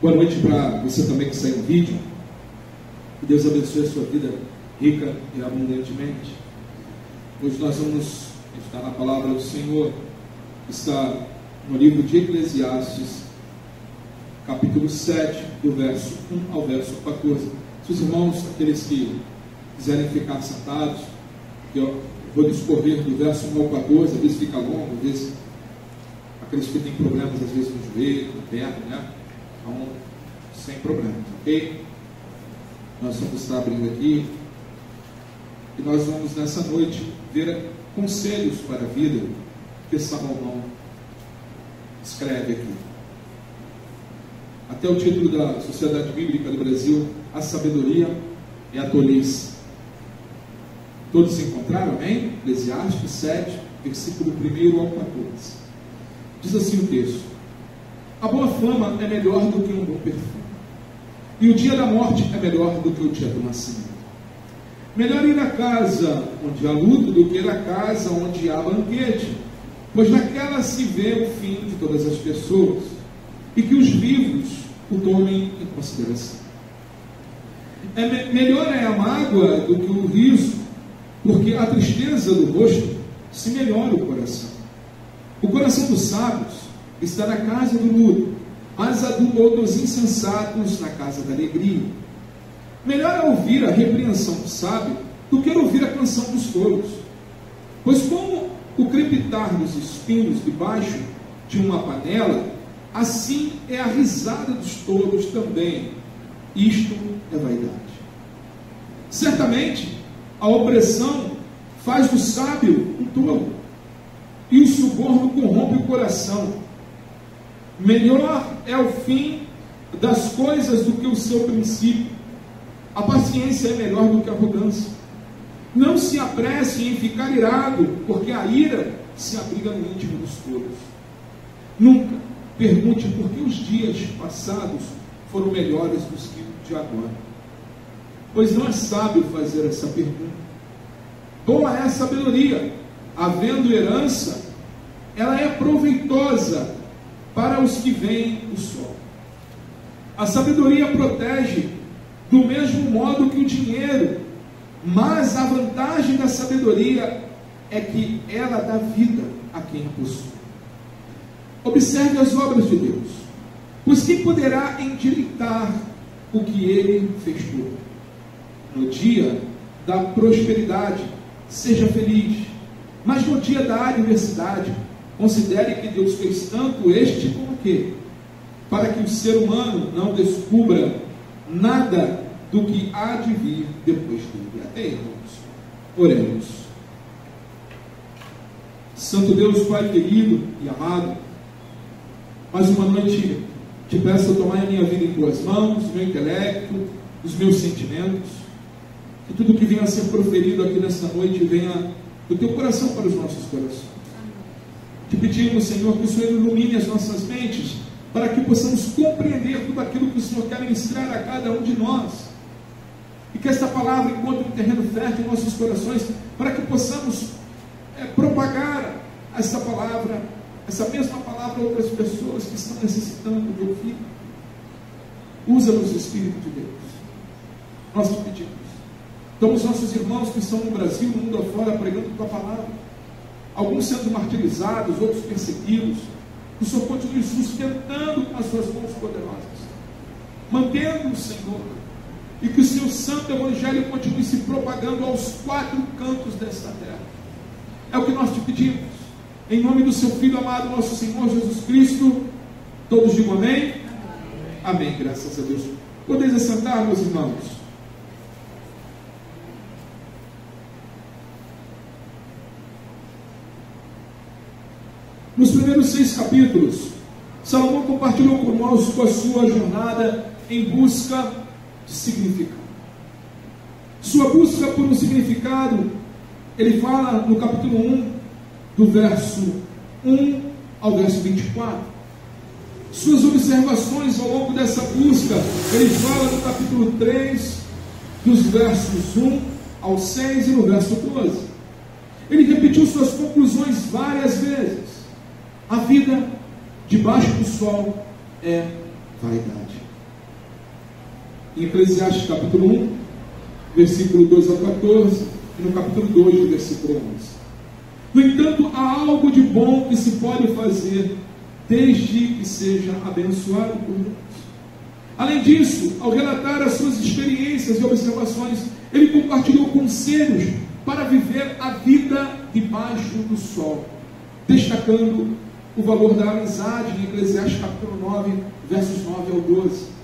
Boa noite para você também que saiu no vídeo. Que Deus abençoe a sua vida rica e abundantemente. Hoje nós vamos estar na palavra do Senhor, que está no livro de Eclesiastes, capítulo 7, do verso 1 ao verso 14. Se os irmãos, aqueles que quiserem ficar sentados, eu vou discorrer do verso 1 ao 14, às vezes fica longo, às vezes aqueles que têm problemas, às vezes no joelho, na perna, né? Então, sem problemas, ok? Nós vamos estar abrindo aqui e nós vamos nessa noite ver conselhos para a vida que Salomão escreve aqui. Até o título da Sociedade Bíblica do Brasil: a sabedoria é a tolice. Todos se encontraram, amém? Eclesiastes 7, versículo 1 ao 14. Diz assim o texto: a boa fama é melhor do que um bom perfume, e o dia da morte é melhor do que o dia do nascimento. Melhor ir à casa onde há luto do que ir à casa onde há banquete, pois naquela se vê o fim de todas as pessoas, e que os vivos o tomem em consideração. Melhor é a mágoa do que o riso, porque a tristeza do rosto se melhora o coração. O coração dos sábios está na casa do luto, mas a dos insensatos na casa da alegria. Melhor é ouvir a repreensão do sábio do que ouvir a canção dos tolos, pois como o crepitar dos espinhos debaixo de uma panela, assim é a risada dos tolos também. Isto é vaidade. Certamente a opressão faz do sábio um tolo, e o suborno corrompe o coração. Melhor é o fim das coisas do que o seu princípio. A paciência é melhor do que a arrogância. Não se apresse em ficar irado, porque a ira se abriga no íntimo dos tolos. Nunca pergunte por que os dias passados foram melhores do que o de agora, pois não é sábio fazer essa pergunta. Boa é a sabedoria, havendo herança, ela é proveitosa para os que veem o sol. A sabedoria protege do mesmo modo que o dinheiro, mas a vantagem da sabedoria é que ela dá vida a quem a possui. Observe as obras de Deus, pois quem poderá endireitar o que ele fez tudo? No dia da prosperidade, seja feliz, mas no dia da adversidade, considere que Deus fez tanto este como aquele, para que o ser humano não descubra nada do que há de vir depois dele. Até aí, irmãos, oremos. Santo Deus, Pai querido e amado, mais uma noite te peço a tomar a minha vida em tuas mãos, o meu intelecto, os meus sentimentos, que tudo que venha a ser proferido aqui nesta noite venha do teu coração para os nossos corações. Te pedimos, Senhor, que o Senhor ilumine as nossas mentes, para que possamos compreender tudo aquilo que o Senhor quer ministrar a cada um de nós, e que esta palavra encontre um terreno fértil em nossos corações, para que possamos propagar esta palavra, essa mesma palavra a outras pessoas que estão necessitando de ouvir. Usa-nos, Espírito de Deus, nós te pedimos. Então, os nossos irmãos que estão no Brasil, no mundo afora, pregando tua palavra, alguns sendo martirizados, outros perseguidos, que o Senhor continue sustentando com as suas mãos poderosas, mantendo o Senhor, e que o seu santo evangelho continue se propagando aos quatro cantos desta terra. É o que nós te pedimos, em nome do seu Filho amado, nosso Senhor Jesus Cristo. Todos digam amém? Amém, graças a Deus. Podeis assentar, meus irmãos. Nos primeiros 6 capítulos, Salomão compartilhou conosco a sua jornada em busca de significado. Sua busca por um significado, ele fala no capítulo 1, do verso 1 ao verso 24. Suas observações ao longo dessa busca, ele fala no capítulo 3, dos versos 1 ao 6 e no verso 12. Ele repetiu suas conclusões várias vezes. A vida debaixo do sol é vaidade. em Eclesiastes capítulo 1, versículo 2 ao 14, e no capítulo 2, versículo 11. No entanto, há algo de bom que se pode fazer, desde que seja abençoado por Deus. Além disso, ao relatar as suas experiências e observações, ele compartilhou conselhos para viver a vida debaixo do sol, destacando o valor da amizade em Eclesiastes capítulo 9, versos 9 ao 12.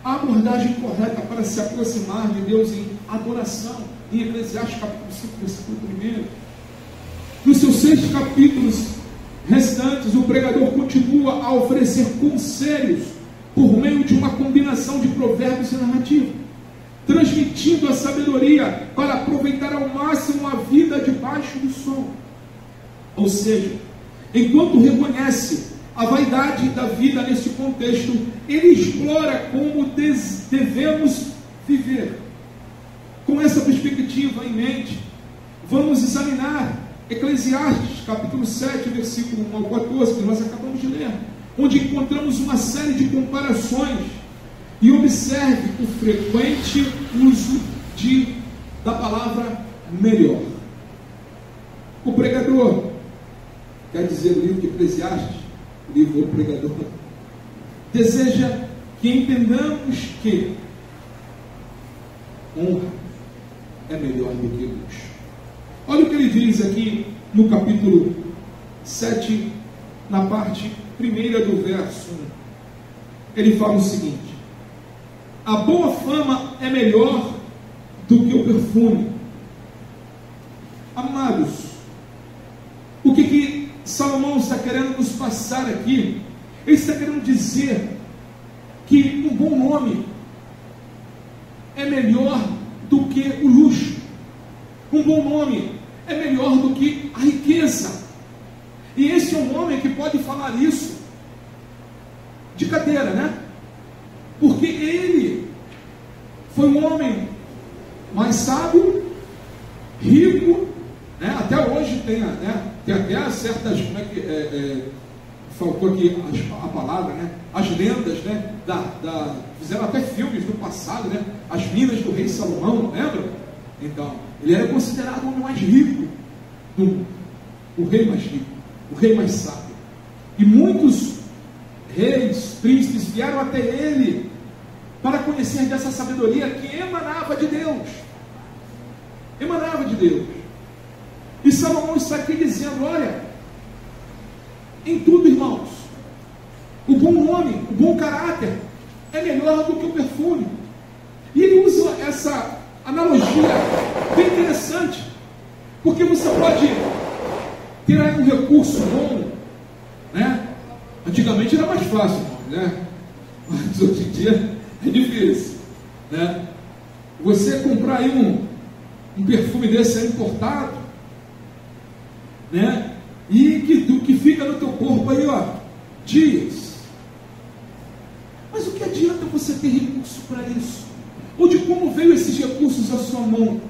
A abordagem correta para se aproximar de Deus em adoração, em Eclesiastes capítulo 5, versículo 1. Nos seus 6 capítulos restantes, o pregador continua a oferecer conselhos por meio de uma combinação de provérbios e narrativa, transmitindo a sabedoria para aproveitar ao máximo a vida debaixo do sol. Ou seja, enquanto reconhece a vaidade da vida nesse contexto, ele explora como devemos viver. Com essa perspectiva em mente, vamos examinar Eclesiastes capítulo 7, versículo 1 ao 14, que nós acabamos de ler, onde encontramos uma série de comparações. E observe o frequente uso da palavra melhor. O pregador, quer dizer o livro de Eclesiastes, o livro do pregador, deseja que entendamos que honra é melhor do que luxo. Olha o que ele diz aqui no capítulo 7, na parte primeira do verso 1. Ele fala o seguinte: a boa fama é melhor do que o perfume. Amados, o que Salomão está querendo nos passar aqui? Ele está querendo dizer que um bom nome é melhor do que o luxo. Um bom nome é melhor do que a riqueza. E esse é um homem que pode falar isso de cadeira, né? Porque ele foi um homem mais sábio, rico, né? Até hoje tem até certas, como é que faltou aqui a palavra, né? As lendas, né? Fizeram até filmes no passado, né? As minas do rei Salomão, lembra? Então, ele era considerado o homem mais rico do mundo, o rei mais rico, o rei mais sábio. E muitos reis, príncipes vieram até ele para conhecer dessa sabedoria que emanava de Deus. Emanava de Deus. E Salomão está aqui dizendo: olha, em tudo, irmãos, o bom nome, o bom caráter é melhor do que o perfume. E ele usa essa analogia bem interessante, porque você pode ter aí um recurso bom, né? Antigamente era mais fácil, né? Mas hoje em dia é difícil, né? Você comprar aí um perfume desse aí importado, né? E que fica no teu corpo aí, ó, dias. Mas o que adianta você ter recurso para isso? Ou de como veio esses recursos à sua mão?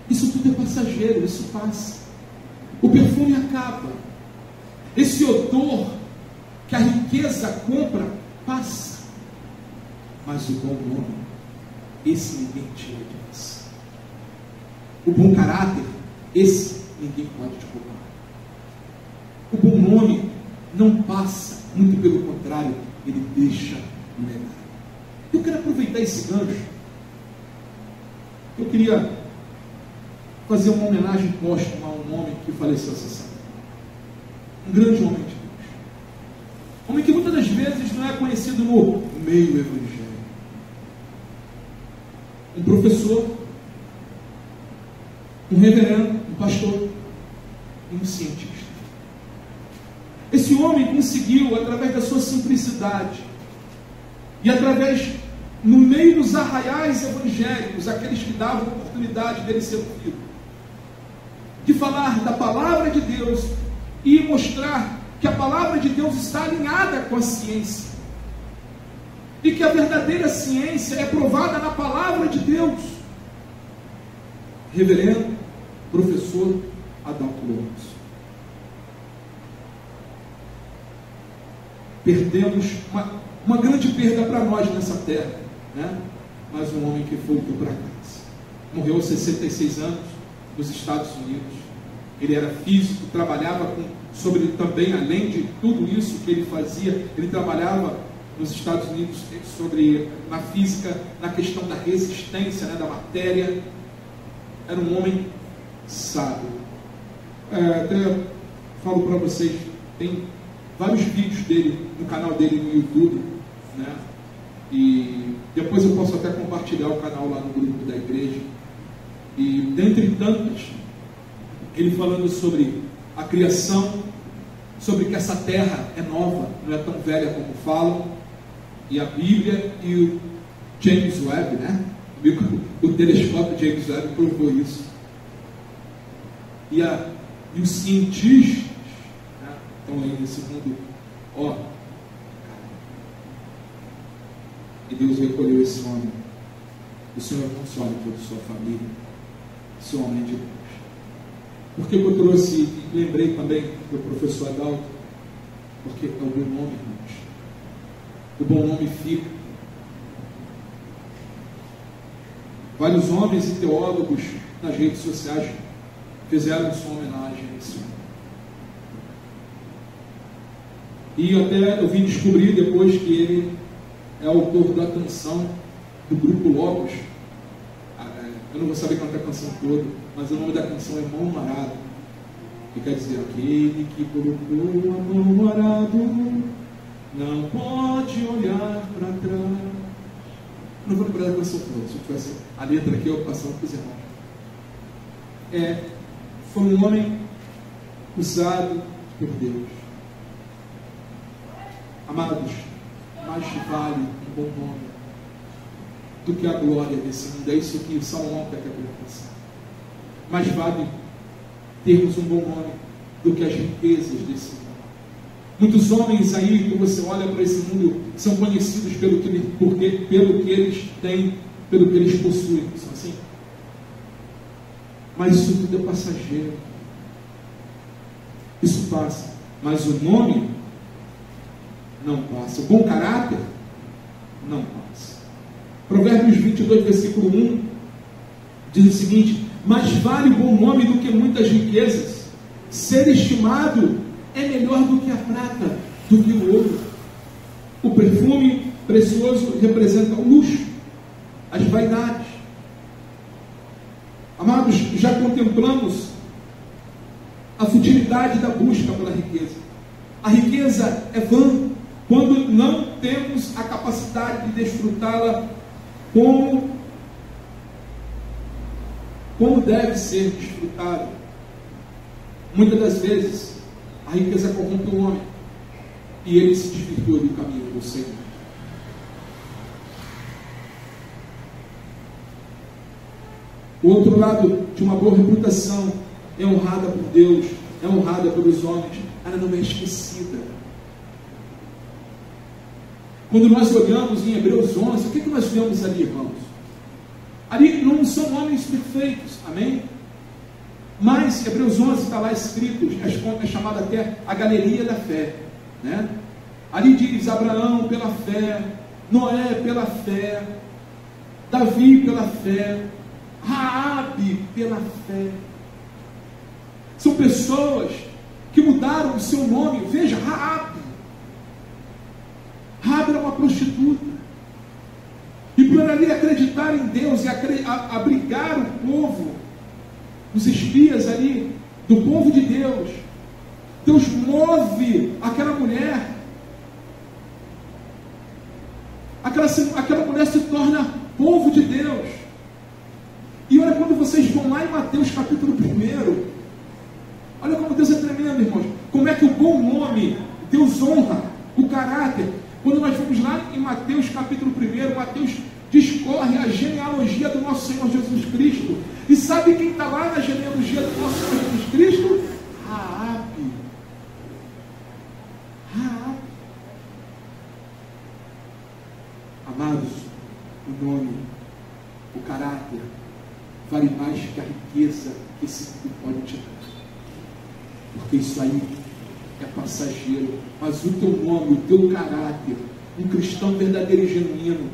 Isso tudo é passageiro, isso passa. O perfume acaba. Esse odor que a riqueza compra, passa. Mas o bom nome, esse ninguém tira de você. O bom caráter, esse ninguém pode te roubar. O bom nome não passa, muito pelo contrário, ele deixa um legado. Eu quero aproveitar esse gancho. Eu queria fazer uma homenagem póstuma a um homem que faleceu essa semana. Um grande homem de Deus. Homem que muitas das vezes não é conhecido no meio evangélico. Um professor, um reverendo, um pastor e um cientista. Esse homem conseguiu, através da sua simplicidade e através, no meio dos arraiais evangélicos, aqueles que davam oportunidade dele ser ouvido, de falar da palavra de Deus e mostrar que a palavra de Deus está alinhada com a ciência e que a verdadeira ciência é provada na palavra de Deus. Reverendo professor Adalto Lopes. Perdemos uma grande perda para nós nessa terra. né? Mas um homem que voltou para casa. Morreu aos 66 anos, nos Estados Unidos. Ele era físico, trabalhava também, além de tudo isso que ele fazia, ele trabalhava nos Estados Unidos na física, na questão da resistência, né, da matéria. Era um homem sábio. Até falo para vocês, tem vários vídeos dele no canal dele no YouTube, né? E depois eu posso até compartilhar o canal lá no grupo da igreja. E dentre tantas, ele falando sobre a criação, sobre que essa terra é nova, não é tão velha como falam, e a Bíblia e o James Webb, né? O telescópio James Webb provou isso. E os cientistas, né, estão aí nesse mundo, e Deus recolheu esse homem. O Senhor console toda a sua família, esse homem de Deus. Por que eu trouxe, e lembrei também do professor Adalto? Porque é o bom nome, irmãos. O bom nome fica. Vários homens e teólogos nas redes sociais fizeram sua homenagem a esse homem. E até eu vim descobrir depois que ele é autor da canção do grupo Logos. Eu não vou saber cantar a canção toda, mas o nome da canção é Mão no Arado, que quer dizer: aquele que colocou a mão no arado não pode olhar para trás. Não vou lembrar da canção toda, se eu tivesse a letra aqui, eu passava para os irmãos. Foi um homem usado por Deus. Amados, mais vale um bom nome do que a glória desse mundo. É isso que o Salomão quer pensar. Mais vale termos um bom nome do que as riquezas desse mundo. Muitos homens aí, que você olha para esse mundo, são conhecidos pelo que eles têm, pelo que eles possuem. Não são assim? Mas isso tudo é passageiro. Isso passa. Mas o nome não passa. O bom caráter não passa. Provérbios 22, versículo 1 diz o seguinte: mais vale o bom nome do que muitas riquezas. Ser estimado é melhor do que a prata, do que o ouro. O perfume precioso representa o luxo, as vaidades. Amados, já contemplamos a futilidade da busca pela riqueza. A riqueza é vã quando não temos a capacidade de desfrutá-la como deve ser desfrutada. Muitas das vezes a riqueza corrompe o homem e ele se desvirtua do caminho do Senhor. O outro lado de uma boa reputação é honrada por Deus, é honrada pelos homens, ela não é esquecida. Quando nós olhamos em Hebreus 11, o que nós vemos ali, irmãos? Ali não são homens perfeitos, amém? Mas Hebreus 11 está lá escrito, é chamada até a galeria da fé, né? Ali diz Abraão pela fé, Noé pela fé, Davi pela fé, Raabe pela fé. São pessoas que mudaram o seu nome. Veja, Raabe era uma prostituta, e por ali acreditar em Deus e abrigar o povo, os espias ali do povo de Deus, Deus move aquela mulher, aquela mulher se torna povo de Deus. E olha, quando vocês vão lá em Mateus capítulo 1, olha como Deus é tremendo, irmãos. Como é que o bom nome, Deus honra o caráter. Quando nós vamos lá em Mateus capítulo 1, Mateus discorre a genealogia do nosso Senhor Jesus Cristo. E sabe quem está lá na genealogia do nosso Senhor Jesus Cristo? Raabe. Amados, o nome, o caráter, vale mais que a riqueza que esse mundo pode te dar. Porque isso aí é passageiro. Mas o teu nome, o teu caráter, um cristão verdadeiro e genuíno,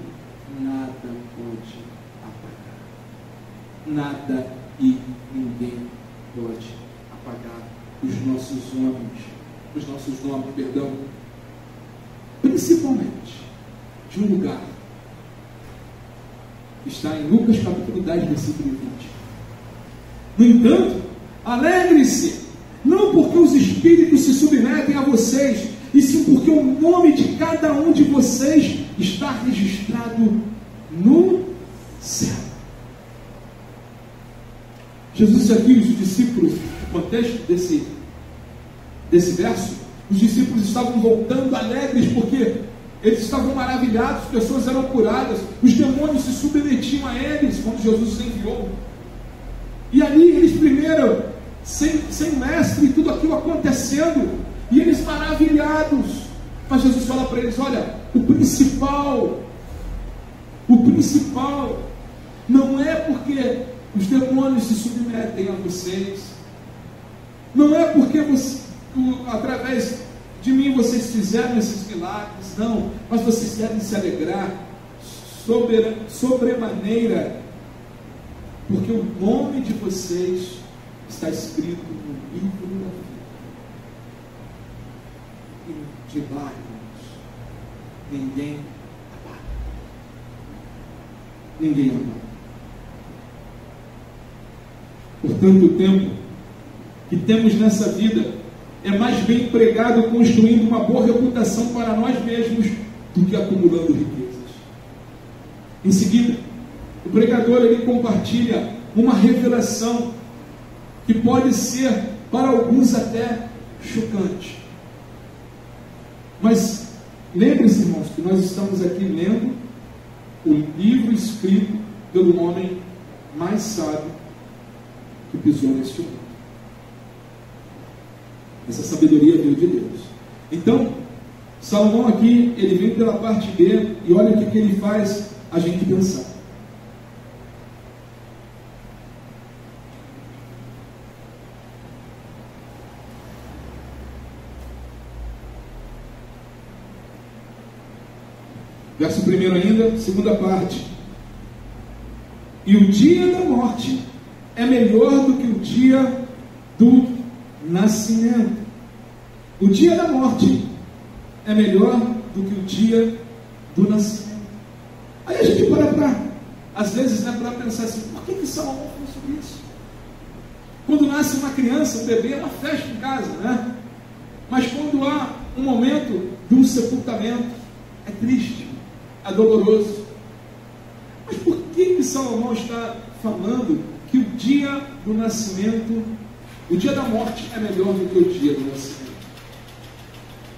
nada pode apagar. Nada e ninguém pode apagar os nossos nomes, perdão, principalmente de um lugar que está em Lucas capítulo 10, versículo 20. No entanto, alegre-se, não porque os espíritos se submetem a vocês, e sim porque o nome de cada um de vocês está registrado no céu. Jesus aqui, os discípulos, no contexto desse verso, os discípulos estavam voltando alegres porque eles estavam maravilhados, pessoas eram curadas, os demônios se submetiam a eles quando Jesus os enviou. E ali eles primeiro, sem mestre, tudo aquilo acontecendo, e eles maravilhados. Mas Jesus fala para eles: olha, o principal não é porque os demônios se submetem a vocês, não é porque através de mim vocês fizeram esses milagres, não, mas vocês devem se alegrar sobremaneira, porque o nome de vocês está escrito no livro da vida. E de lá, irmãos, ninguém apaga. Ninguém apaga. Portanto, o tempo que temos nessa vida é mais bem empregado construindo uma boa reputação para nós mesmos do que acumulando riquezas. Em seguida, o pregador ele compartilha uma revelação que pode ser para alguns até chocante. Mas lembre-se, irmãos, que nós estamos aqui lendo o livro escrito pelo homem mais sábio que pisou neste mundo. Essa sabedoria veio de Deus. Então, Salomão aqui, ele vem pela parte B, e olha o que ele faz a gente pensar. Verso 1 ainda, segunda parte. E o dia da morte é melhor do que o dia do nascimento. O dia da morte é melhor do que o dia do nascimento. Aí a gente às vezes, para pensar assim: por que Salomão falou sobre isso? Quando nasce uma criança, um bebê, é uma festa em casa, né? Mas quando há um momento de um sepultamento, é triste, é doloroso. Mas por que Salomão está falando que o dia do nascimento, o dia da morte é melhor do que o dia do nascimento?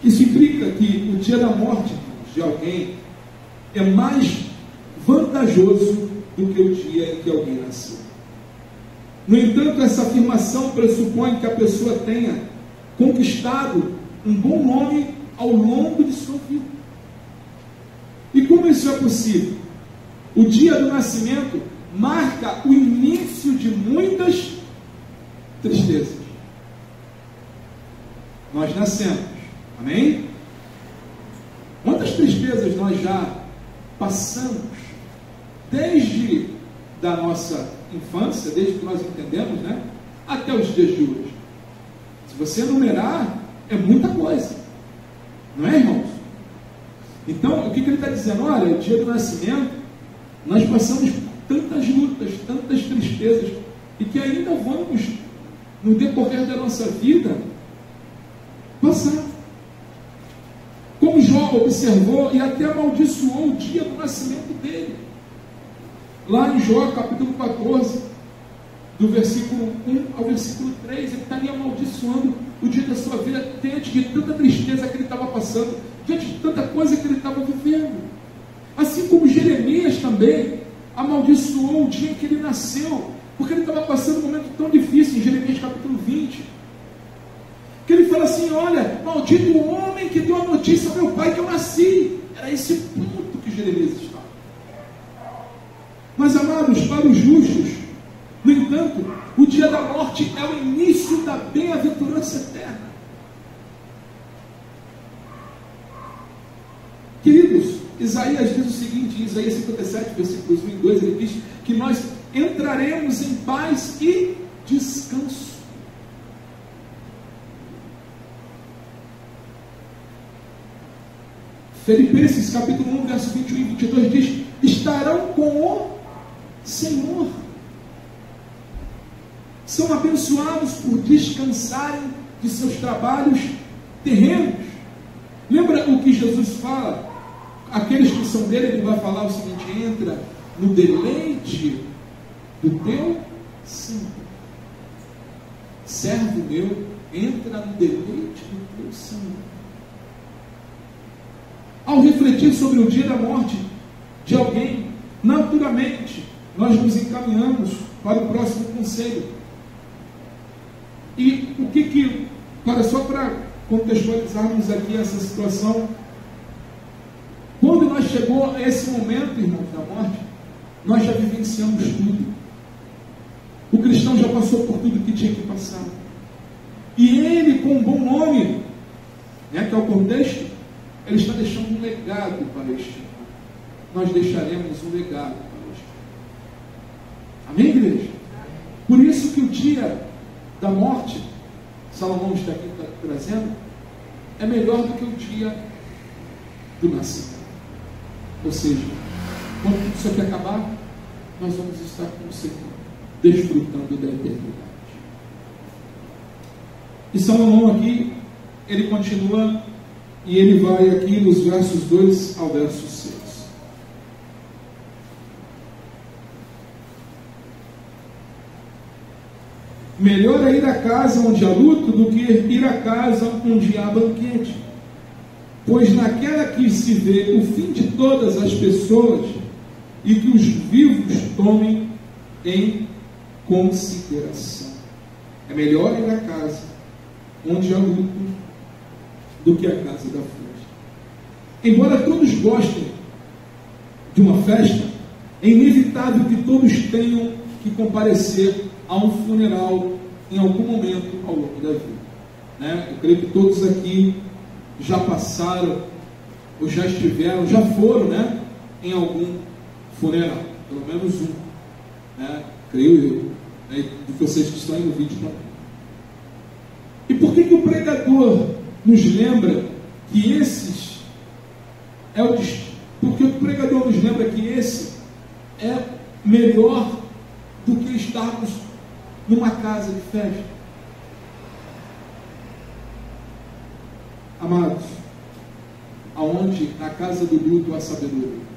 Isso implica que o dia da morte de alguém é mais vantajoso do que o dia em que alguém nasceu. No entanto, essa afirmação pressupõe que a pessoa tenha conquistado um bom nome ao longo de sua vida. E como isso é possível? O dia do nascimento marca o início de muitas tristezas. Nós nascemos, amém? Quantas tristezas nós já passamos desde da nossa infância, desde que nós entendemos, né, até os dias de hoje? Se você enumerar, é muita coisa, não é, irmãos? Então, o que ele está dizendo? Olha, o dia do nascimento, nós passamos por tantas lutas, tantas tristezas, e que ainda vamos, no decorrer da nossa vida, passar. Como Jó observou e até amaldiçoou o dia do nascimento dele. Lá em Jó, capítulo 14, do versículo 1 ao versículo 3, ele está ali amaldiçoando o dia da sua vida, diante de tanta tristeza que ele estava passando, diante de tanta coisa que ele estava vivendo. Assim como Jeremias também amaldiçoou o dia em que ele nasceu, porque ele estava passando um momento tão difícil, em Jeremias capítulo 20, que ele fala assim: olha, maldito o homem que deu a notícia ao meu pai que eu nasci. Era esse ponto que Jeremias estava. Mas, amados, para os justos, no entanto, o dia da morte é o início da bem-aventurança eterna. Queridos, Isaías diz o seguinte, em Isaías 57, versículos 1 e 2, ele diz que nós entraremos em paz e descanso. Filipenses capítulo 1, verso 21 e 22 diz: estarão com o Senhor. São abençoados por descansarem de seus trabalhos terrenos. Lembra o que Jesus fala? Aqueles que são dele, ele vai falar o seguinte: entra no deleite do teu Senhor. Servo meu, entra no deleite do teu Senhor. Ao refletir sobre o dia da morte de alguém, naturalmente, nós nos encaminhamos para o próximo conselho. E o que só para contextualizarmos aqui essa situação, quando nós chegou a esse momento, irmãos, da morte, nós já vivenciamos tudo. O cristão já passou por tudo que tinha que passar. E ele, com um bom nome, que é o contexto, ele está deixando um legado para este mundo. Nós deixaremos um legado para este mundo. Amém, igreja? Por isso que o dia da morte, Salomão está aqui trazendo, é melhor do que o dia do nascimento. Ou seja, quando tudo isso aqui acabar, nós vamos estar com o Senhor, desfrutando da eternidade. E Salomão aqui, ele continua, e ele vai aqui nos versos 2 ao verso 6. Melhor é ir à casa onde há luto do que ir à casa onde há banquete, pois naquela que se vê o fim de todas as pessoas e que os vivos tomem em consideração. É melhor ir à casa onde há luto do que a casa da festa. Embora todos gostem de uma festa, é inevitável que todos tenham que comparecer a um funeral em algum momento ao longo da vida. Eu creio que todos aqui já passaram, ou já estiveram, já foram, em algum funeral, pelo menos um, creio eu, de vocês que estão aí no vídeo também. E por que o pregador nos lembra que esses é o destino? Porque o pregador nos lembra que esse é melhor do que estarmos numa casa de festa. Amados, aonde na casa do luto há sabedoria.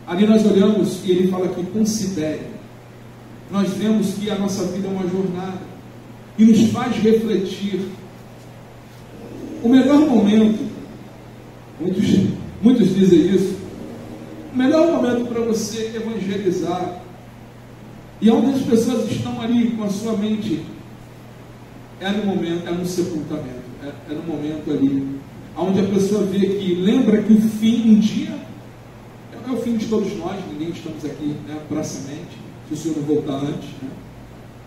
Ali nós olhamos e ele fala que considere. Nós vemos que a nossa vida é uma jornada e nos faz refletir. O melhor momento, muitos dizem isso, o melhor momento para você evangelizar, e onde as pessoas estão ali com a sua mente, é no sepultamento, é no momento ali, onde a pessoa vê que, lembra que o fim, um dia, é o fim de todos nós, ninguém estamos aqui, para semente, se o Senhor não voltar antes,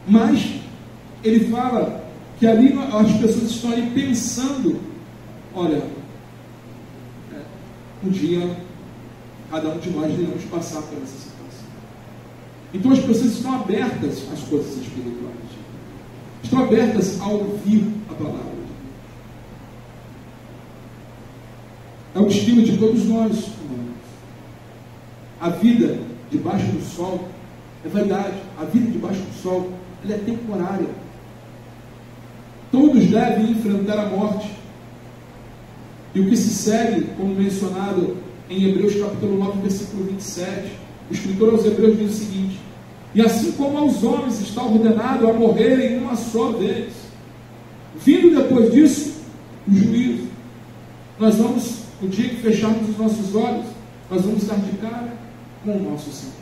mas ele fala que ali as pessoas estão ali pensando, olha, um dia cada um de nós iremos passar por essa situação. Então as pessoas estão abertas às coisas espirituais, estão abertas a ouvir a palavra de Deus. É o destino de todos nós, irmãos. A vida debaixo do sol é verdade, a vida debaixo do sol ela é temporária. Todos devem enfrentar a morte. E o que se segue, como mencionado em Hebreus capítulo 9, versículo 27, o escritor aos Hebreus diz o seguinte: e assim como aos homens está ordenado a morrerem uma só vez, vindo depois disso o juízo, nós vamos, no dia que fecharmos os nossos olhos, nós vamos dar de cara com o nosso Senhor.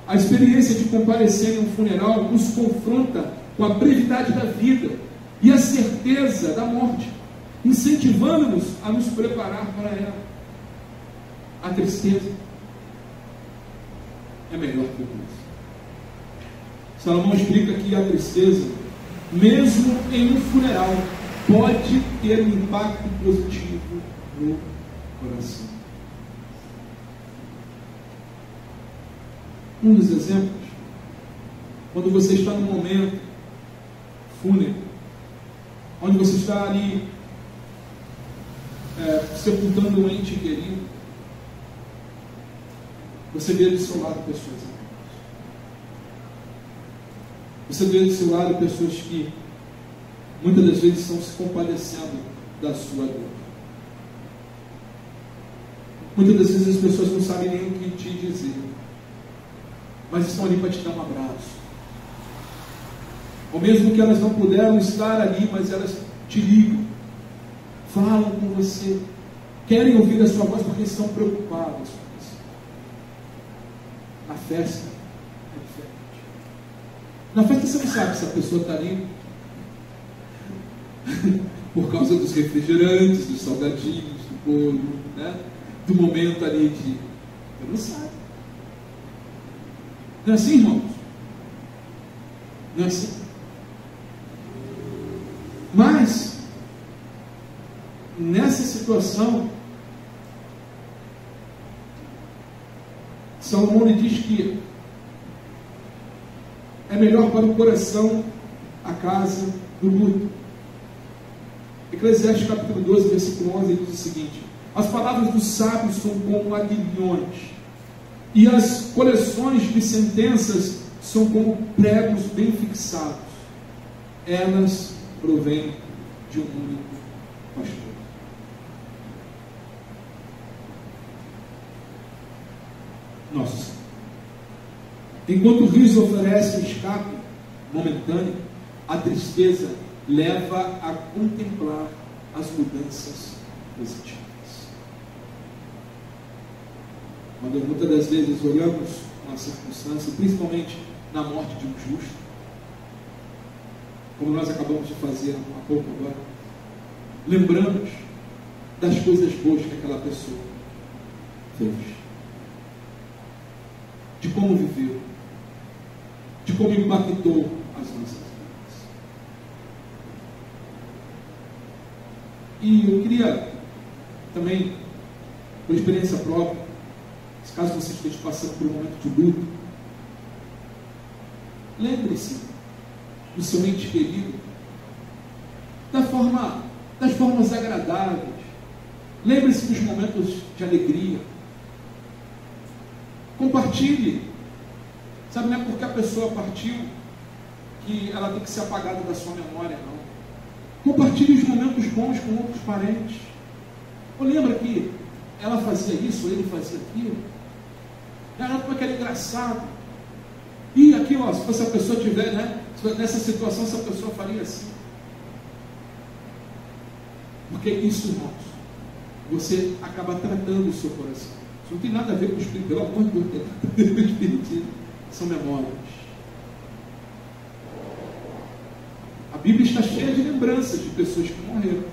A experiência de comparecer em um funeral nos confronta com a brevidade da vida e a certeza da morte, incentivando-nos a nos preparar para ela. A tristeza é melhor que isso. Salomão explica que a tristeza, mesmo em um funeral, pode ter um impacto positivo no coração. Um dos exemplos, quando você está num momento fúnebre, onde você está ali sepultando um ente querido, você vê do seu lado pessoas amigas. Você vê do seu lado pessoas que muitas das vezes estão se compadecendo da sua dor. Muitas das vezes as pessoas não sabem nem o que te dizer, mas estão ali para te dar um abraço. Ou mesmo que elas não puderam estar ali, mas elas te ligam, falam com você, querem ouvir a sua voz porque estão preocupadas com você. Na festa é diferente. Na festa você não sabe se a pessoa está ali por causa dos refrigerantes, dos salgadinhos, do bolo, né? Do momento ali de... Você não sabe. Não é assim, irmãos? Não é assim? Mas, nessa situação, Salomão lhe diz que é melhor para o coração a casa do luto. Eclesiastes capítulo 12, versículo 11, diz o seguinte: as palavras dos sábios são como aguilhões, e as coleções de sentenças são como pregos bem fixados. Elas provém de um único pastor. Nosso Senhor. Enquanto o riso oferece um escape momentâneo, a tristeza leva a contemplar as mudanças positivas. Quando muitas das vezes olhamos uma circunstância, principalmente na morte de um justo, como nós acabamos de fazer há pouco agora, lembramos das coisas boas que aquela pessoa fez, de como viveu, de como impactou as nossas vidas. E eu queria também, por experiência própria, caso você esteja passando por um momento de luto, lembre-se do seu ente querido das formas agradáveis. Lembre-se dos momentos de alegria. Compartilhe. Sabe, não é porque a pessoa partiu que ela tem que ser apagada da sua memória, não. Compartilhe os momentos bons com outros parentes. Ou lembra que ela fazia isso, ou ele fazia aquilo? Caramba, como é que era engraçado. E aqui, ó, se fosse a pessoa tiver, né, nessa situação, essa pessoa faria assim. Porque isso, irmãos, você acaba tratando o seu coração. Isso não tem nada a ver com o Espírito, pelo amor de Deus, tem nada a ver com o Espiritismo. São memórias. A Bíblia está cheia de lembranças de pessoas que morreram.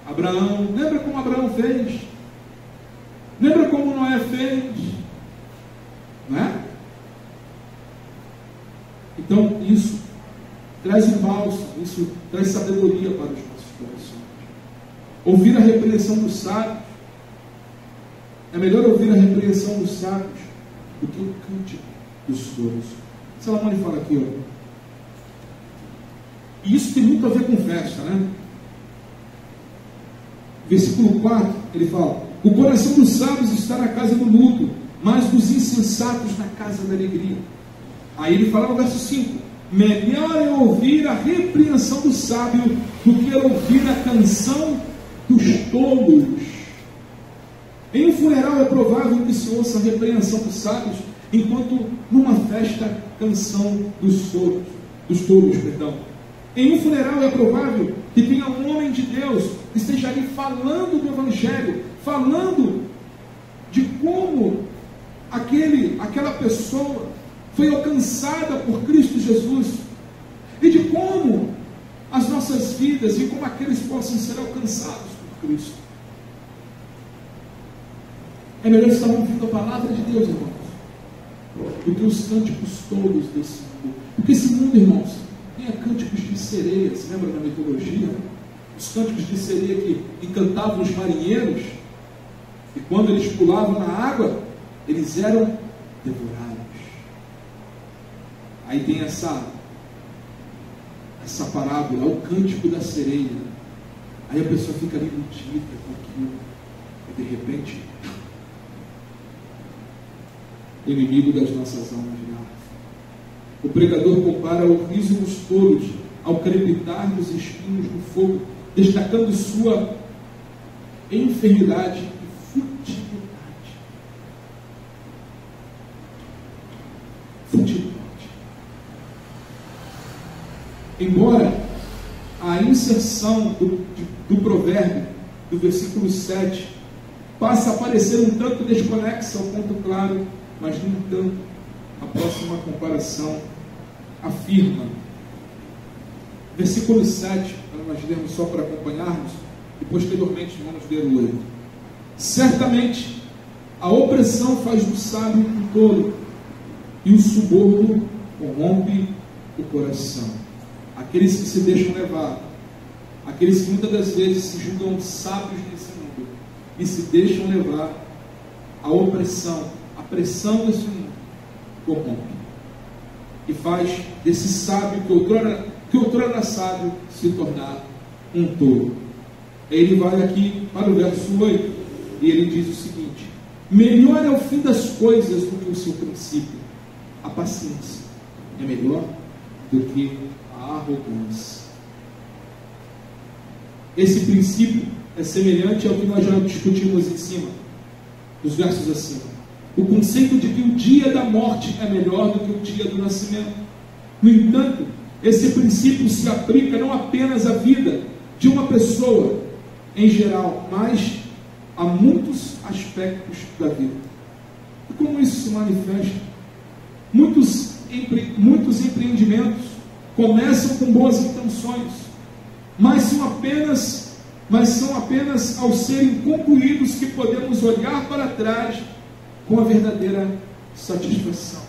Abraão, lembra como Abraão fez? Lembra como Noé fez? Não é? Então, isso traz um bálsamo, isso traz sabedoria para os nossos corações. Ouvir a repreensão dos sábios. É melhor ouvir a repreensão dos sábios do que o cântico dos tolos. Salomão ele fala aqui, ó. E isso tem muito a ver com festa, né? Versículo 4, ele fala: o coração dos sábios está na casa do luto, mas dos insensatos na casa da alegria. Aí ele fala no verso 5: melhor é ouvir a repreensão do sábio do que ouvir a canção dos tolos. Em um funeral é provável que se ouça a repreensão dos sábios, enquanto numa festa canção dos tolos. Em um funeral é provável que tenha um homem de Deus que esteja ali falando do Evangelho, falando de como aquela pessoa foi alcançada por Cristo Jesus, e de como as nossas vidas e como aqueles possam ser alcançados por Cristo. É melhor estar ouvindo a palavra de Deus, irmãos, do que os cânticos todos desse mundo. Porque esse mundo, irmãos, Tinha cânticos de sereia, se lembra da mitologia? Os cânticos de sereia que encantavam os marinheiros, e quando eles pulavam na água, eles eram devorados. Aí tem essa parábola, o cântico da sereia. Aí a pessoa fica ali iludida com aquilo, e de repente, o inimigo das nossas almas já. O pregador compara o riso dos tolos ao crepitar dos espinhos no fogo, destacando sua enfermidade e futilidade. Futilidade. Embora a inserção do provérbio, do versículo 7, passe a parecer um tanto desconexa ao ponto claro, mas no entanto, a próxima comparação afirma. Versículo 7, para nós lermos só para acompanharmos, e posteriormente vamos ler o 8. Certamente, a opressão faz do sábio um tolo, e o suborno corrompe o coração. Aqueles que se deixam levar, aqueles que muitas das vezes se julgam sábios nesse mundo, e se deixam levar, a opressão, a pressão desse mundo, corrompe. E faz desse sábio que outrora era sábio se tornar um tolo. Ele vai aqui para o verso 8 e ele diz o seguinte: melhor é o fim das coisas do que o seu princípio. A paciência é melhor do que a arrogância. Esse princípio é semelhante ao que nós já discutimos em cima, nos versos acima. O conceito de que o dia da morte é melhor do que o dia do nascimento. No entanto, esse princípio se aplica não apenas à vida de uma pessoa em geral, mas a muitos aspectos da vida. E como isso se manifesta? Muitos empreendimentos começam com boas intenções, mas são apenas ao serem concluídos que podemos olhar para trás com a verdadeira satisfação.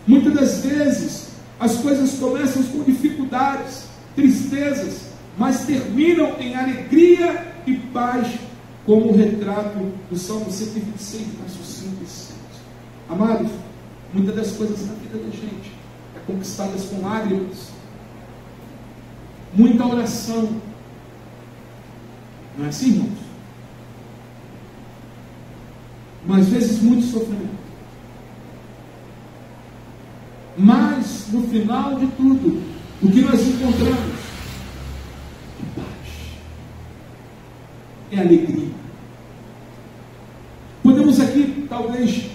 Muitas das vezes as coisas começam com dificuldades, tristezas, mas terminam em alegria e paz, como o retrato do Salmo 126, versos 5 e 6. Amados, muitas das coisas na vida da gente é conquistadas com lágrimas, muita oração. Não é assim, irmãos? Mas às vezes muito sofrimento. Mas no final de tudo, o que nós encontramos é paz, é alegria. Podemos aqui talvez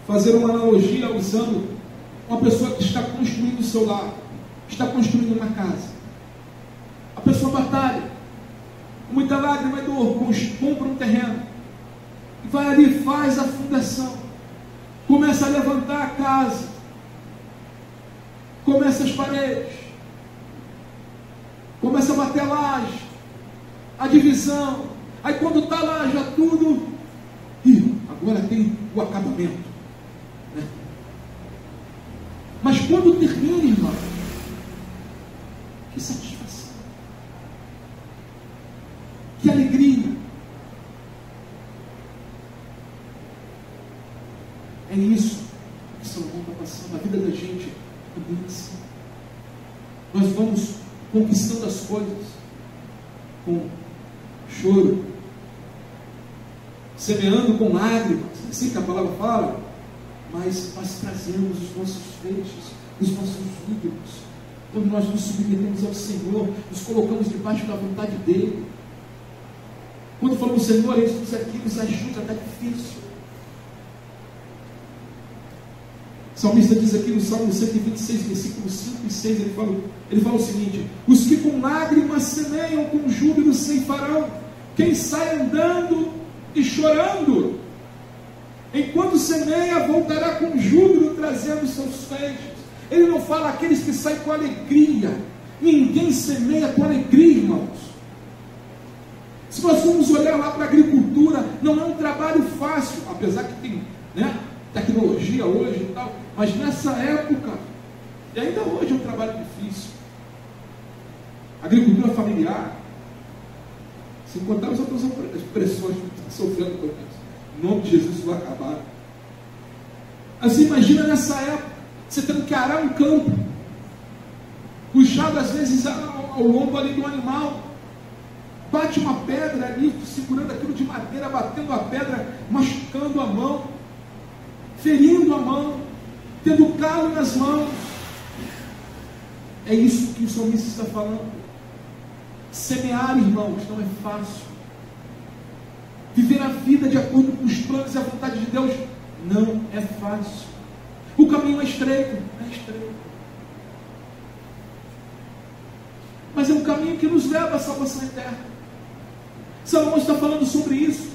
fazer uma analogia usando uma pessoa que está construindo o seu lar, está construindo uma casa. A pessoa batalha, com muita lágrima e dor, compra um terreno, e vai ali, faz a fundação, começa a levantar a casa, começa as paredes, começa a bater a laje, a divisão. Aí quando está lá já tudo, e agora tem o acabamento, né? Mas quando termina, irmão, que satisfação, que alegria. É isso que Salomão está passando. A vida da gente é bem assim. Nós vamos conquistando as coisas com choro, semeando com lágrimas, assim que a palavra fala, mas nós trazemos os nossos feixes, os nossos ídolos. Quando nós nos submetemos ao Senhor, nos colocamos debaixo da vontade dEle. Quando falamos, Senhor, isso aqui nos ajuda, está difícil. O salmista diz aqui no Salmo 126, versículos 5 e 6, ele fala o seguinte: os que com lágrimas semeiam, com júbilo ceifarão. Quem sai andando e chorando, enquanto semeia, voltará com júbilo, trazendo seus feixes. Ele não fala aqueles que saem com alegria. Ninguém semeia com alegria, irmãos. Se nós formos olhar lá para a agricultura, não é um trabalho fácil, apesar que tem, né, tecnologia hoje e tal, mas nessa época E ainda hoje é um trabalho difícil. Agricultura familiar, sem contar as outras pressões que estão sofrendo com isso. Em nome de Jesus, isso vai acabar. Assim, imagina nessa época, você tendo que arar um campo, puxado às vezes ao lombo ali do animal, bate uma pedra ali, segurando aquilo de madeira, batendo a pedra, machucando a mão, ferindo a mão, tendo calo nas mãos. É isso que o salmista está falando. Semear, irmãos, não é fácil. Viver a vida de acordo com os planos e a vontade de Deus não é fácil. O caminho é estreito, mas é um caminho que nos leva à salvação eterna. Salomão está falando sobre isso,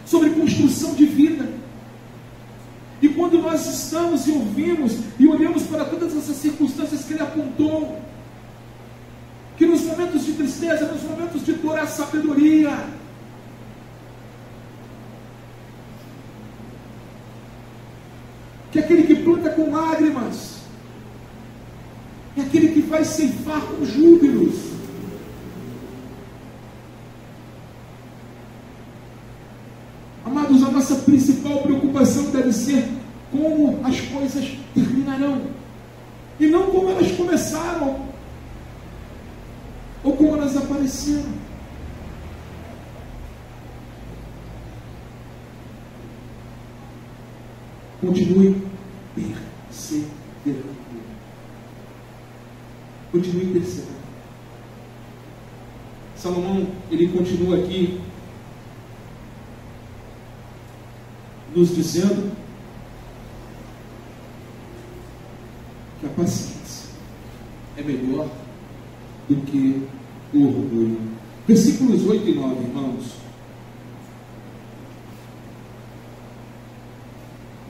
sobre construção de vida. E quando nós estamos e ouvimos e olhamos para todas essas circunstâncias que ele apontou, que nos momentos de tristeza, nos momentos de dor, há sabedoria. Que aquele que planta com lágrimas é aquele que vai ceifar com júbilos. Amados, a nossa principal preocupação deve ser como as coisas terminarão, e não como elas começaram, ou como elas apareceram. Continue perseverando. Continue perseverando. Salomão, ele continua aqui nos dizendo que a paciência é melhor do que o orgulho. Versículos 8 e 9, irmãos.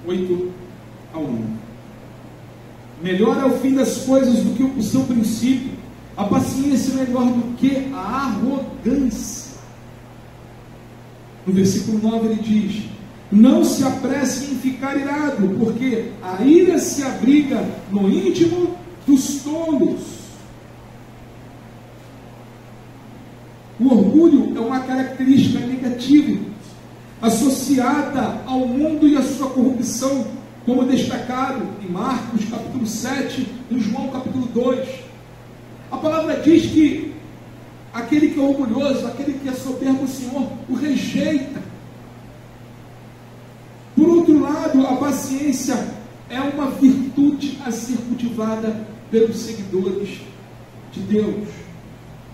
8 ao 9. Melhor é o fim das coisas do que o seu princípio. A paciência é melhor do que a arrogância. No versículo 9 ele diz: não se apresse em ficar irado, porque a ira se abriga no íntimo dos tolos. O orgulho é uma característica negativa, associada ao mundo e à sua corrupção, como destacado em Marcos capítulo 7, em João capítulo 2. A palavra diz que aquele que é orgulhoso, aquele que é soberbo, o Senhor o rejeita. Por outro lado, a paciência é uma virtude a ser cultivada pelos seguidores de Deus,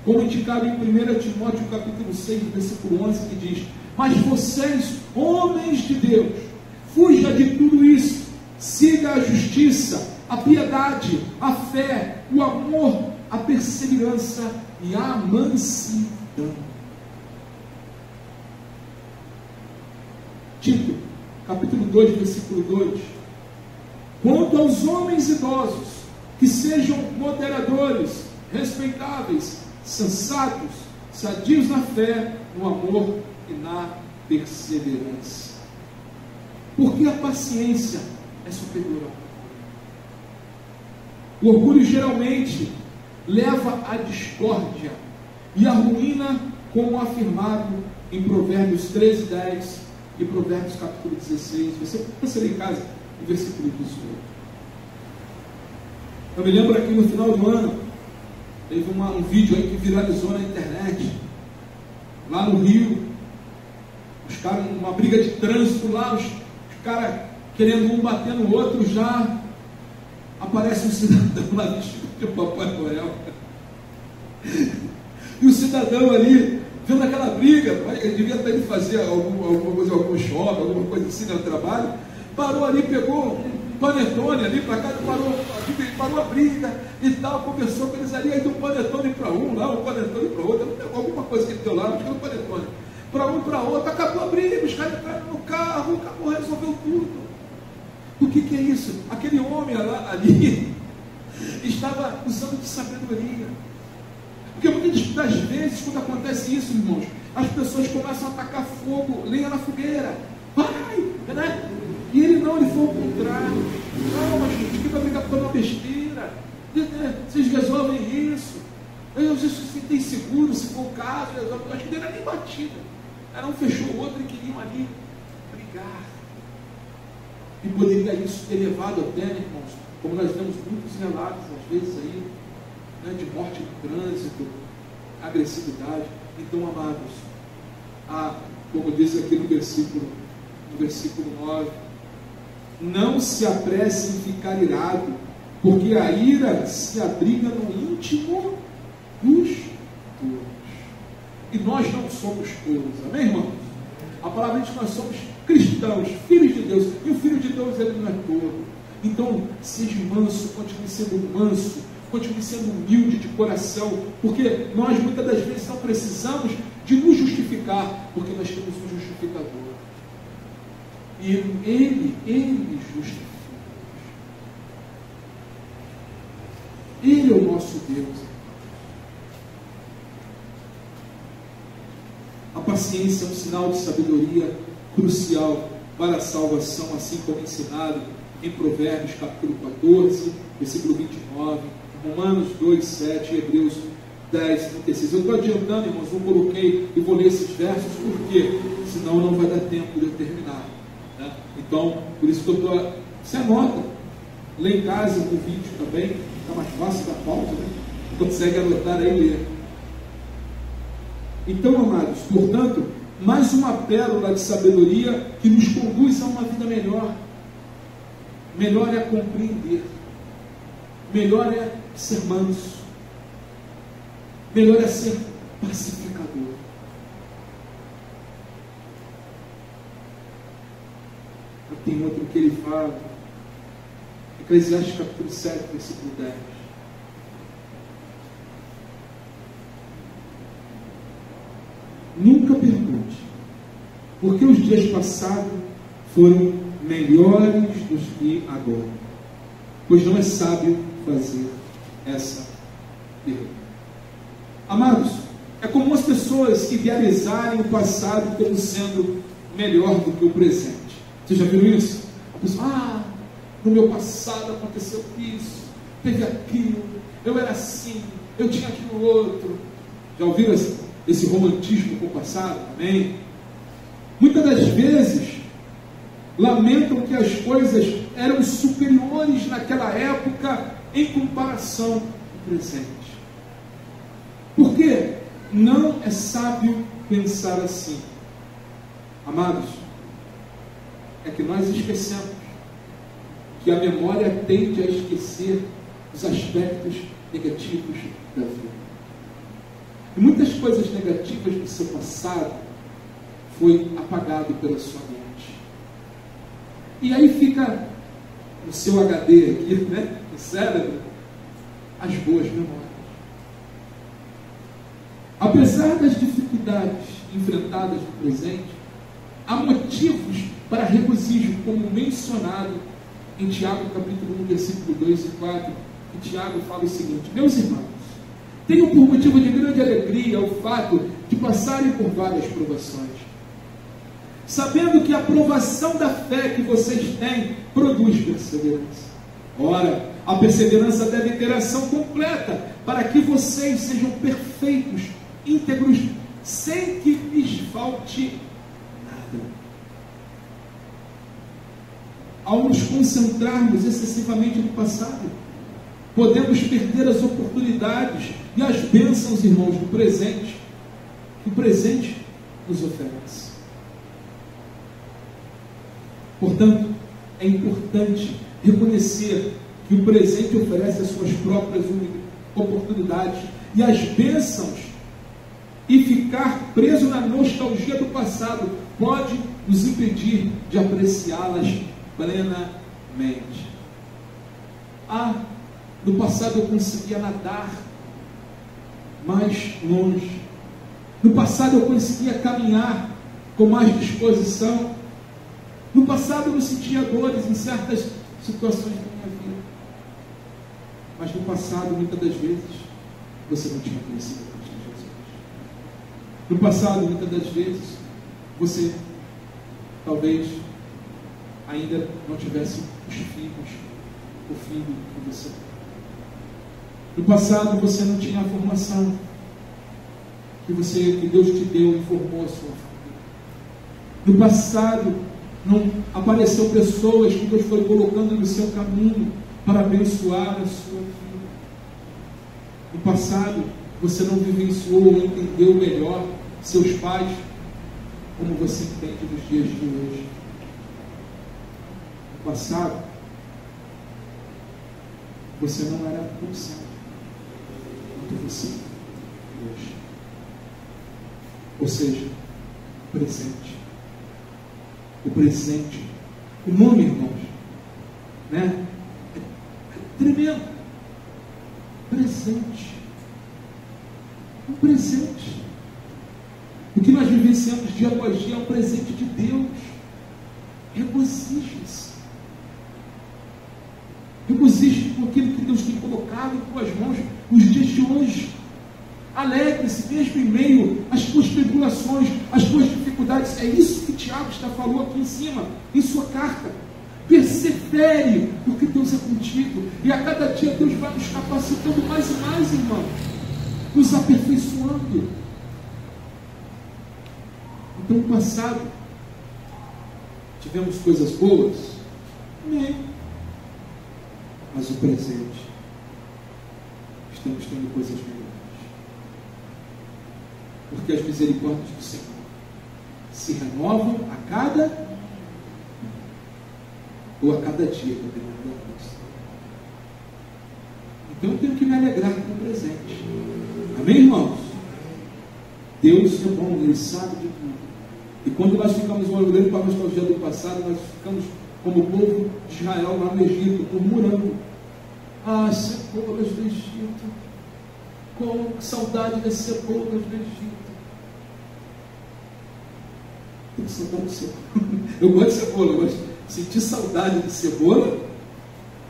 como indicado em 1 Timóteo capítulo 6, versículo 11, que diz: mas vocês, homens de Deus, fuja de tudo isso, siga a justiça, a piedade, a fé, o amor, a perseverança e a mansidão. Tito, capítulo 2, versículo 2. Quanto aos homens idosos, que sejam moderadores, respeitáveis, sensatos, sadios na fé, no amor e na perseverança. Porque a paciência é superior. O orgulho geralmente leva à discórdia e à ruína, como afirmado em Provérbios 13, 10 e Provérbios capítulo 16. Você lê em casa o versículo 18. Eu me lembro aqui no final do ano, teve um vídeo aí que viralizou na internet, lá no Rio, os caras, uma briga de trânsito lá, os caras querendo um bater no outro, já aparece um cidadão lá vestido de Papai Noel. E o cidadão ali, vendo aquela briga, ele devia estar indo fazer alguma coisa, algum shopping, alguma coisa assim no trabalho, parou ali, pegou um panetone ali para cá, parou a briga e tal, conversou com eles ali, aí deu um panetone para um lá, um panetone para outro, alguma coisa que ele deu lá, acho que era um panetone, para um para outro, acabou a briga, os caras entraram no carro, acabou, resolveu tudo. O que é isso? Aquele homem ali estava usando de sabedoria. Porque muitas das vezes, quando acontece isso, irmãos, as pessoas começam a atacar fogo, lenha na fogueira, vai, né? E ele não, ele foi ao contrário. Calma, gente, que vai brigar por uma besteira. ira. Vocês resolvem isso. Eu se sentem seguro, se for o caso, resolve. Eu acho que não era nem batida. Era um fechou o outro e queriam ali brigar. E poderia isso ter levado até, né, irmãos, como nós temos muitos relatos, às vezes aí, né, de morte no trânsito, agressividade. Então, amados, como diz aqui no versículo 9, não se apresse em ficar irado, porque a ira se abriga no íntimo dos tolos. E nós não somos tolos, amém, irmãos? A palavra diz que nós somos cristãos, filhos de Deus, e o filho de Deus ele não é tolo. Então, seja manso, continue sendo manso, continue sendo humilde de coração, porque nós muitas das vezes não precisamos de nos justificar, porque nós temos um justificador. E Ele justifica. Ele é o nosso Deus. A paciência é um sinal de sabedoria crucial para a salvação, assim como ensinado em Provérbios capítulo 14, versículo 29, Romanos 2, 7, Hebreus 10, 36. Eu estou adiantando, irmãos, não coloquei e vou ler esses versos, por quê? Senão não vai dar tempo de eu terminar. Né? Então, por isso que eu estou... Você anota, lê em casa no vídeo também, está mais fácil da pauta, né? Consegue anotar aí e ler. Então, amados, portanto, mais uma pérola de sabedoria que nos conduz a uma vida melhor. Melhor é compreender. Melhor é ser manso. Melhor é ser pacificador. Tem outro que ele fala, Eclesiastes capítulo 7, versículo 10. Nunca pergunte, porque os dias passados foram melhores do que agora, pois não é sábio fazer essa pergunta. Amados, é comum as pessoas idealizarem o passado como sendo melhor do que o presente. Você já viu isso? A pessoa, no meu passado aconteceu isso, teve aquilo, eu era assim, eu tinha aquilo outro. Já ouviram esse romantismo com o passado? Amém? Muitas das vezes lamentam que as coisas eram superiores naquela época em comparação ao presente. Por quê? Não é sábio pensar assim. Amados, é que nós esquecemos que a memória tende a esquecer os aspectos negativos da vida. E muitas coisas negativas do seu passado foi apagado pela sua mente. E aí fica no seu HD aqui, né, no cérebro, as boas memórias. Apesar das dificuldades enfrentadas no presente, há motivos para regozijo, como mencionado em Tiago capítulo 1, versículo 2 e 4, que Tiago fala o seguinte: meus irmãos, tenham por motivo de grande alegria o fato de passarem por várias provações, sabendo que a provação da fé que vocês têm produz perseverança. Ora, a perseverança deve ter ação completa, para que vocês sejam perfeitos, íntegros, sem que lhes falte nada. Ao nos concentrarmos excessivamente no passado, podemos perder as oportunidades e as bênçãos, irmãos, do presente, que o presente nos oferece. Portanto, é importante reconhecer que o presente oferece as suas próprias oportunidades e as bênçãos, e ficar preso na nostalgia do passado pode nos impedir de apreciá-las plenamente. No passado eu conseguia nadar mais longe. No passado eu conseguia caminhar com mais disposição. No passado eu não sentia dores em certas situações da minha vida. Mas no passado, muitas das vezes, você não tinha conhecido a Cristo Jesus. No passado, muitas das vezes, você talvez ainda não tivesse os filhos, o filho que você tem. No passado você não tinha a formação que Deus te deu e formou a sua família. No passado não apareceu pessoas que Deus foi colocando no seu caminho para abençoar a sua vida. No passado você não vivenciou ou entendeu melhor seus pais como você entende nos dias de hoje. No passado você não era tão sábio quanto você é hoje. Ou seja, presente. O presente. O nome, irmãos, né? É tremendo. Presente. Um presente. O que nós vivenciamos dia após dia é um presente de Deus. Regozije-se. Regozije com aquilo que Deus tem colocado em tuas mãos nos dias de hoje. Alegre-se mesmo em meio às tuas tribulações, às tuas dificuldades. É isso que Tiago falou aqui em cima, em sua carta. Persevere, porque Deus é contigo. E a cada dia Deus vai nos capacitando mais e mais, irmão. Nos aperfeiçoando. Então, no passado, tivemos coisas boas? Amém. Mas o presente, estamos tendo coisas melhores. Porque as misericórdias do Senhor se renovam a cada dia, dependendo da nossa. Então eu tenho que me alegrar com o presente. Amém, irmãos? Deus é bom, Ele sabe de tudo. E quando nós ficamos olhando para a nostalgia do passado, nós ficamos como o povo de Israel lá no Egito, murmurando: ah, cebolas do Egito, com saudade das cebolas do Egito. Tenho saudade de cebola. Eu gosto de cebola, mas sentir saudade de cebola,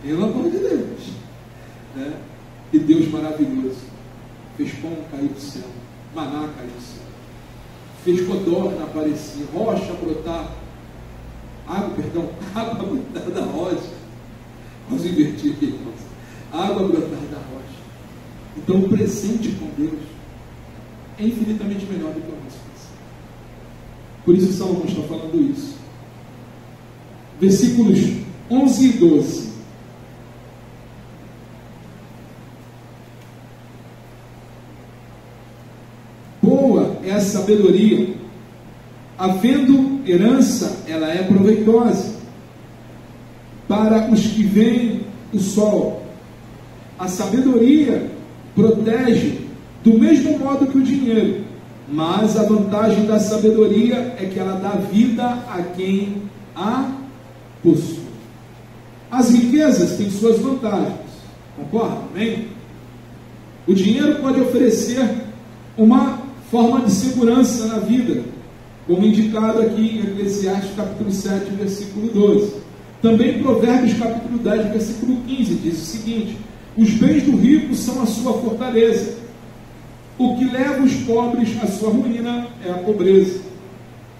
pelo amor de Deus. Né? E Deus maravilhoso fez pão cair do céu, maná cair do céu, fez codorna aparecer, rocha brotar, água brotar da rocha. Vamos invertir aqui, irmãos. Água brotar da rocha. Então o presente com Deus é infinitamente melhor do que o nosso passado. Por isso Salomão está falando isso. Versículos 11 e 12. Boa é a sabedoria, havendo herança, ela é proveitosa para os que veem o sol. A sabedoria protege do mesmo modo que o dinheiro, mas a vantagem da sabedoria é que ela dá vida a quem a possui. As riquezas têm suas vantagens, concorda? Amém? O dinheiro pode oferecer uma forma de segurança na vida, como indicado aqui em Eclesiastes capítulo 7, versículo 12. Também Provérbios capítulo 10, versículo 15, diz o seguinte: os bens do rico são a sua fortaleza. O que leva os pobres à sua ruína é a pobreza.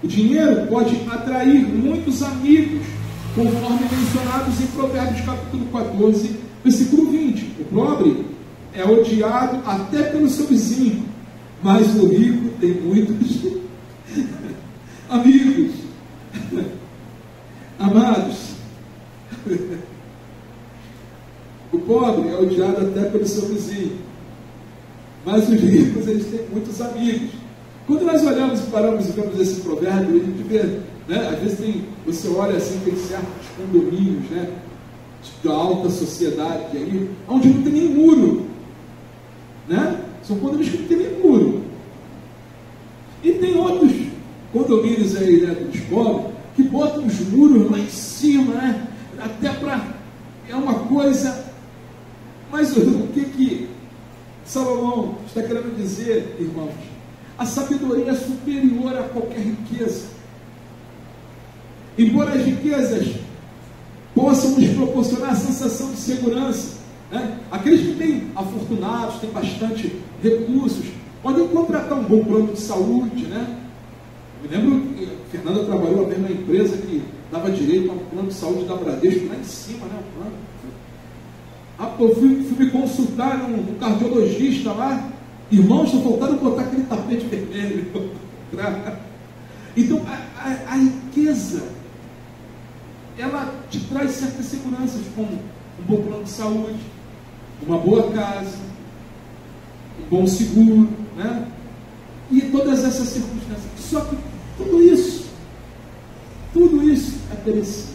O dinheiro pode atrair muitos amigos, conforme mencionados em Provérbios capítulo 14, versículo 20. O pobre é odiado até pelo seu vizinho, mas o rico tem muitos amigos. Amados, o pobre é odiado até pelo seu vizinho, mas os ricos, eles têm muitos amigos. Quando nós olhamos e paramos e vemos esse provérbio, a gente vê, né, às vezes você olha assim, tem certos condomínios, né, da alta sociedade aí, onde não tem nem muro, né? São condomínios que não tem nem muro. E tem outros condomínios aí, né, dos pobres, que botam os muros lá em cima, né? Até para... é uma coisa... Mas o que Salomão está querendo dizer, irmãos? A sabedoria é superior a qualquer riqueza. Embora as riquezas possam nos proporcionar a sensação de segurança, né? Aqueles que têm afortunados, têm bastante recursos, podem contratar um bom plano de saúde, né? Eu me lembro que a Fernanda trabalhou na mesma empresa que dava direito a um plano de saúde da Bradesco, lá em cima, né? O plano. Eu fui me consultar num cardiologista lá. Irmãos, só faltaram botar aquele tapete vermelho. Então, a riqueza, ela te traz certas seguranças, como um bom plano de saúde, uma boa casa, um bom seguro, né? E todas essas circunstâncias. Só que tudo isso é perecível.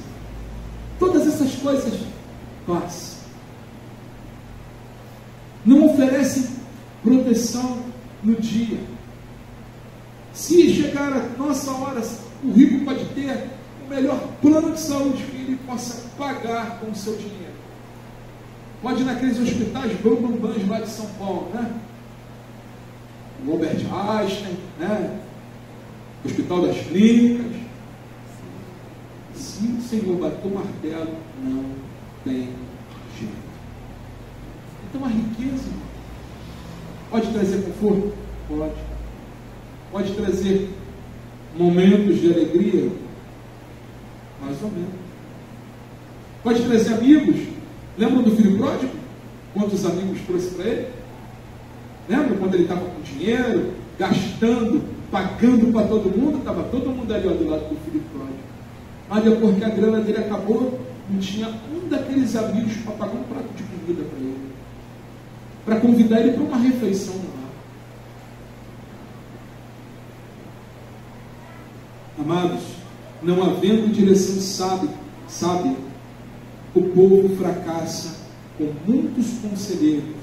Todas essas coisas passam. Não oferecem proteção no dia. Se chegar a nossa hora, o rico pode ter o melhor plano de saúde que ele possa pagar com o seu dinheiro. Pode ir naqueles hospitais bambambãs lá de São Paulo, né? O Albert Einstein, né? O Hospital das Clínicas. Se o Senhor bater o martelo, não tem jeito. Então a riqueza pode trazer conforto? Pode. Pode trazer momentos de alegria? Mais ou menos. Pode trazer amigos? Lembram do filho pródigo? Quantos amigos trouxe para ele? Lembra quando ele estava com dinheiro, gastando, pagando para todo mundo? Estava todo mundo ali do lado do filho pródigo. Mas depois que a grana dele acabou, não tinha um daqueles amigos para pagar um prato de comida para ele, para convidar ele para uma refeição no lar. Amados, não havendo direção sábia, o povo fracassa com muitos conselheiros.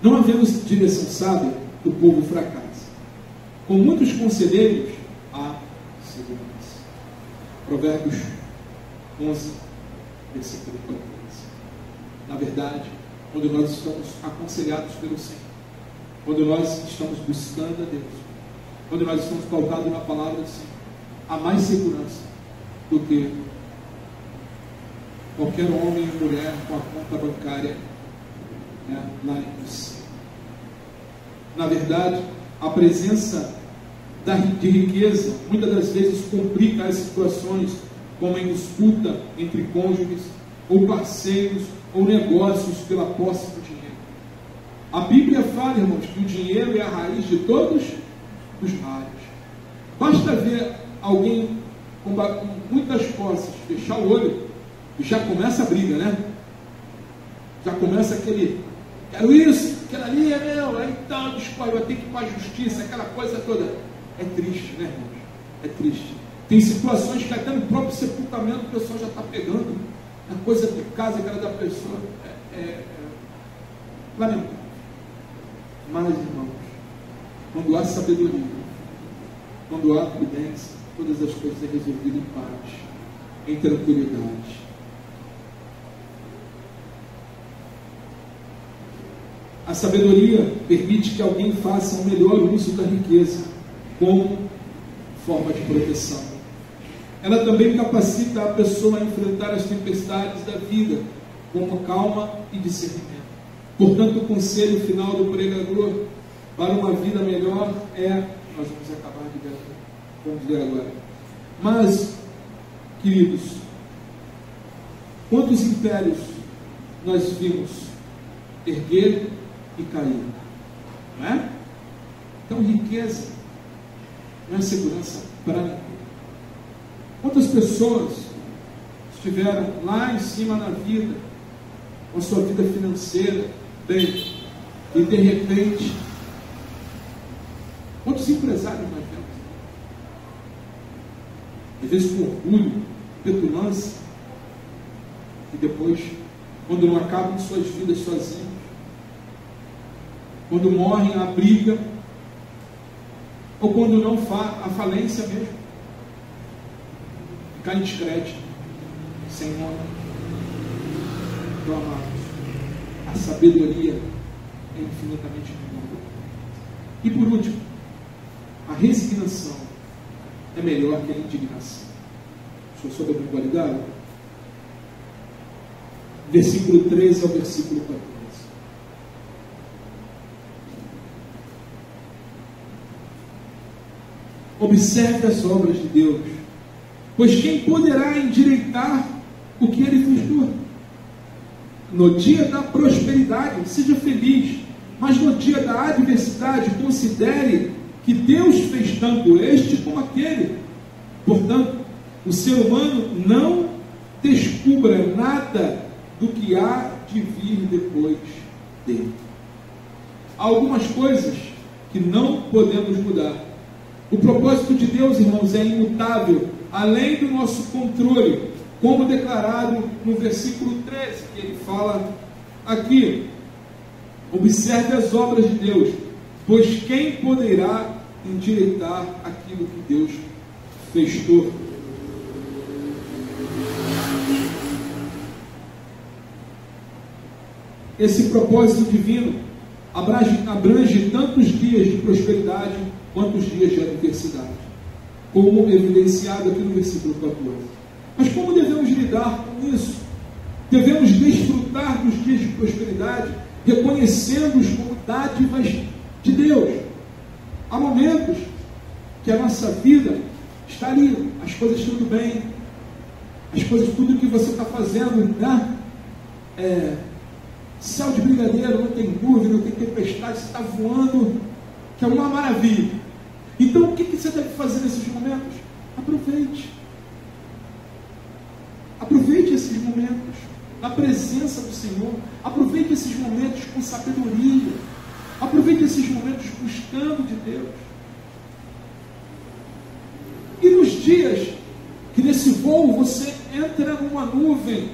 Não havendo direção sábia, o povo fracassa. Com muitos conselheiros, há segurança. Provérbios 11, versículo 14. Na verdade, quando nós estamos aconselhados pelo Senhor, quando nós estamos buscando a Deus, quando nós estamos pautados na palavra do Senhor, há mais segurança do que qualquer homem e mulher com a conta bancária, né, lá em cima. Na verdade, a presença de riqueza muitas das vezes complica as situações, como em disputa entre cônjuges, ou parceiros, ou negócios pela posse do dinheiro. A Bíblia fala, irmãos, que o dinheiro é a raiz de todos os males. Basta ver alguém com muitas posses fechar o olho e já começa a briga, né? Já começa aquele, quero isso, aquilo ali é meu, aí então discorre, vai ter que ir para a justiça, aquela coisa toda. É triste, né, irmãos? É triste. Tem situações que até no próprio sepultamento o pessoal já está pegando a coisa de casa, aquela da pessoa. Lamentável. Mas, irmãos, quando há sabedoria, quando há prudência, todas as coisas é resolvidas em paz, em tranquilidade. A sabedoria permite que alguém faça o melhor uso da riqueza como forma de proteção. Ela também capacita a pessoa a enfrentar as tempestades da vida com calma e discernimento. Portanto, o conselho final do pregador para uma vida melhor nós vamos acabar de ver, vamos ver agora. Mas, queridos, quantos impérios nós vimos erguer e cair? Não é? Então, riqueza não é segurança para ninguém. Quantas pessoas estiveram lá em cima na vida, com a sua vida financeira, bem, e de repente, quantos empresários nós vemos? Às vezes com orgulho, petulância, e depois, quando não acabam suas vidas sozinhos, quando morrem a briga, ou quando não a falência mesmo, ficar em descrédito, sem honra. Então, amados, a sabedoria é infinitamente melhor. E por último, a resignação é melhor que a indignação. Deixa eu só dar uma qualidade. Versículo 13 ao versículo 14. Observe as obras de Deus Pois quem poderá endireitar o que ele fez duro? No dia da prosperidade, seja feliz, mas no dia da adversidade, considere que Deus fez tanto este como aquele. Portanto, o ser humano não descubra nada do que há de vir depois dele. Há algumas coisas que não podemos mudar. O propósito de Deus, irmãos, é imutável, além do nosso controle, como declarado no versículo 13, que ele fala aqui: observe as obras de Deus, pois quem poderá endireitar aquilo que Deus fez torto? Esse propósito divino abrange tanto os dias de prosperidade quanto os dias de adversidade, como evidenciado aqui no versículo 14. Mas como devemos lidar com isso? Devemos desfrutar dos dias de prosperidade, reconhecendo-os como dádivas de Deus. Há momentos que a nossa vida está ali, as coisas tudo bem, as coisas, tudo que você está fazendo, né? Céu de brigadeiro, não tem dúvida, não tem tempestade, você está voando, que é uma maravilha. Então o que você deve fazer nesses momentos? Aproveite. Aproveite esses momentos na presença do Senhor. Aproveite esses momentos com sabedoria. Aproveite esses momentos buscando de Deus. E nos dias que nesse voo você entra numa nuvem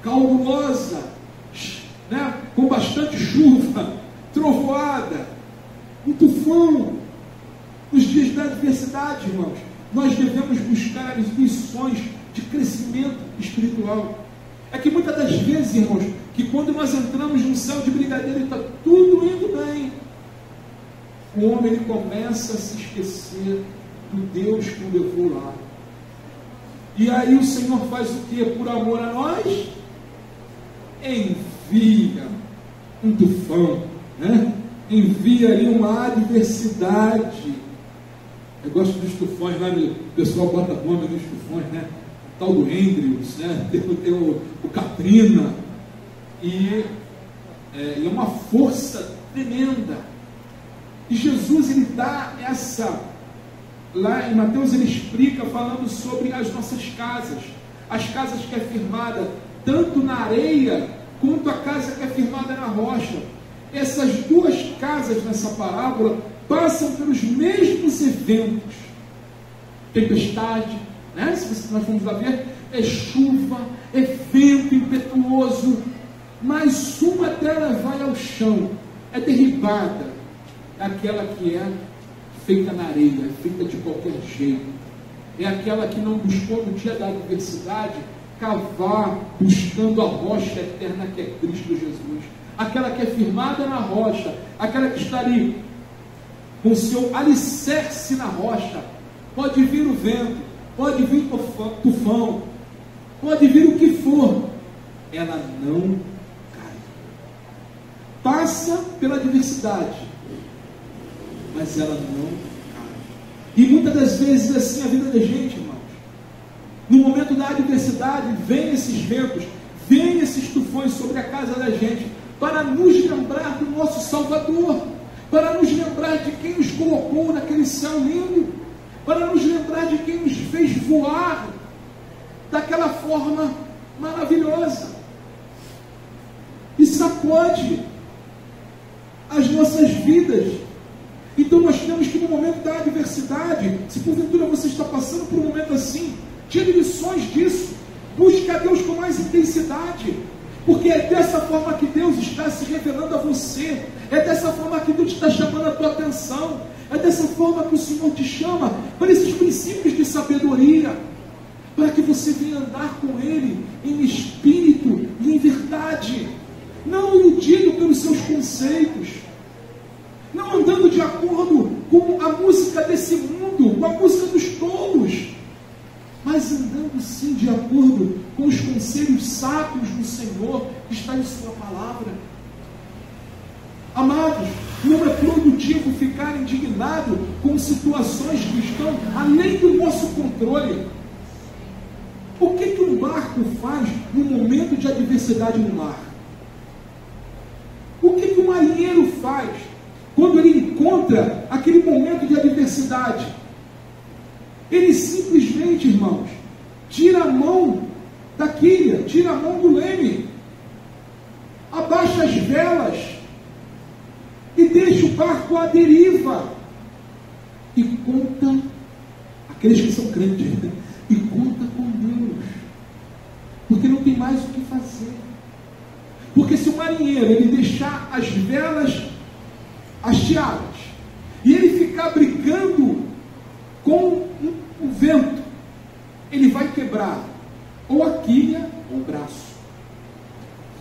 calorosa, né, com bastante chuva, trovoada, um tufão, nos dias da adversidade, irmãos, nós devemos buscar as lições de crescimento espiritual. É que muitas das vezes, irmãos, que quando nós entramos num céu de brigadeiro e está tudo indo bem, o homem ele começa a se esquecer do Deus que o levou lá. E aí o Senhor faz o que? Por amor a nós, envia um tufão, né? Envia ali uma adversidade. Eu gosto dos tufões, né? O pessoal bota nome nos tufões, né? O tal do Andrews, né? Tem o Katrina, e é uma força tremenda. E Jesus ele dá essa, lá em Mateus ele explica falando sobre as nossas casas, as casas que é firmada tanto na areia quanto a casa que é firmada na rocha. Essas duas casas nessa parábola passam pelos mesmos eventos. Tempestade, né? Se nós formos lá ver, é chuva, é vento impetuoso, mas uma delas vai ao chão, é derribada, é aquela que é feita na areia, é feita de qualquer jeito, é aquela que não buscou no dia da adversidade cavar, buscando a rocha eterna que é Cristo Jesus, aquela que é firmada na rocha, aquela que está ali com o seu alicerce na rocha. Pode vir o vento, pode vir tufão, pode vir o que for, ela não cai. Passa pela adversidade, mas ela não cai. E muitas das vezes assim a vida da gente, irmãos. No momento da adversidade, vem esses ventos, vem esses tufões sobre a casa da gente, para nos lembrar do nosso Salvador, para nos lembrar de quem nos colocou naquele céu lindo, para nos lembrar de quem nos fez voar daquela forma maravilhosa, e sacode as nossas vidas. Então nós temos que, no momento da adversidade, se porventura você está passando por um momento assim, tire lições disso, busque a Deus com mais intensidade, porque é dessa forma que Deus está se revelando a você, é dessa forma que Deus está chamando a tua atenção, é dessa forma que o Senhor te chama para esses princípios de sabedoria, para que você venha andar com Ele em espírito e em verdade, não iludido pelos seus conceitos, não andando de acordo com a música desse mundo, com a música dos tolos, mas andando sim de acordo com os conselhos sábios do Senhor que está em sua palavra. Amados, não é produtivo ficar indignado com situações que estão além do nosso controle. O que um barco faz no momento de adversidade no mar? O que o marinheiro faz quando ele encontra aquele momento de adversidade? Ele simplesmente, irmãos, tira a mão da quilha, tira a mão do leme, abaixa as velas e deixa o barco à deriva e conta, aqueles que são crentes, e conta com Deus, porque não tem mais o que fazer. Porque se o marinheiro ele deixar as velas hasteadas e ele ficar brigando com o vento, ele vai quebrar ou a quilha ou o braço.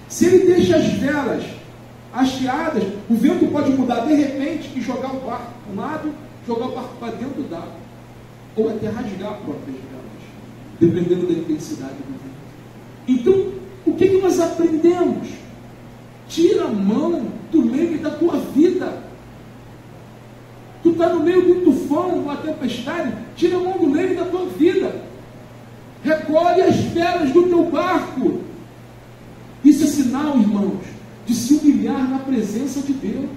Se ele deixa as velas hasteadas, o vento pode mudar de repente e jogar o barco para um lado, jogar o barco para dentro d'água, ou até rasgar as próprias velas, dependendo da intensidade do vento. Então, o que nós aprendemos? Tira a mão do leme da tua vida. Tu está no meio de um tufão, uma tempestade, tira a mão do leme da tua vida. Recolhe as velas do teu barco. Isso é sinal, irmãos, de se humilhar na presença de Deus.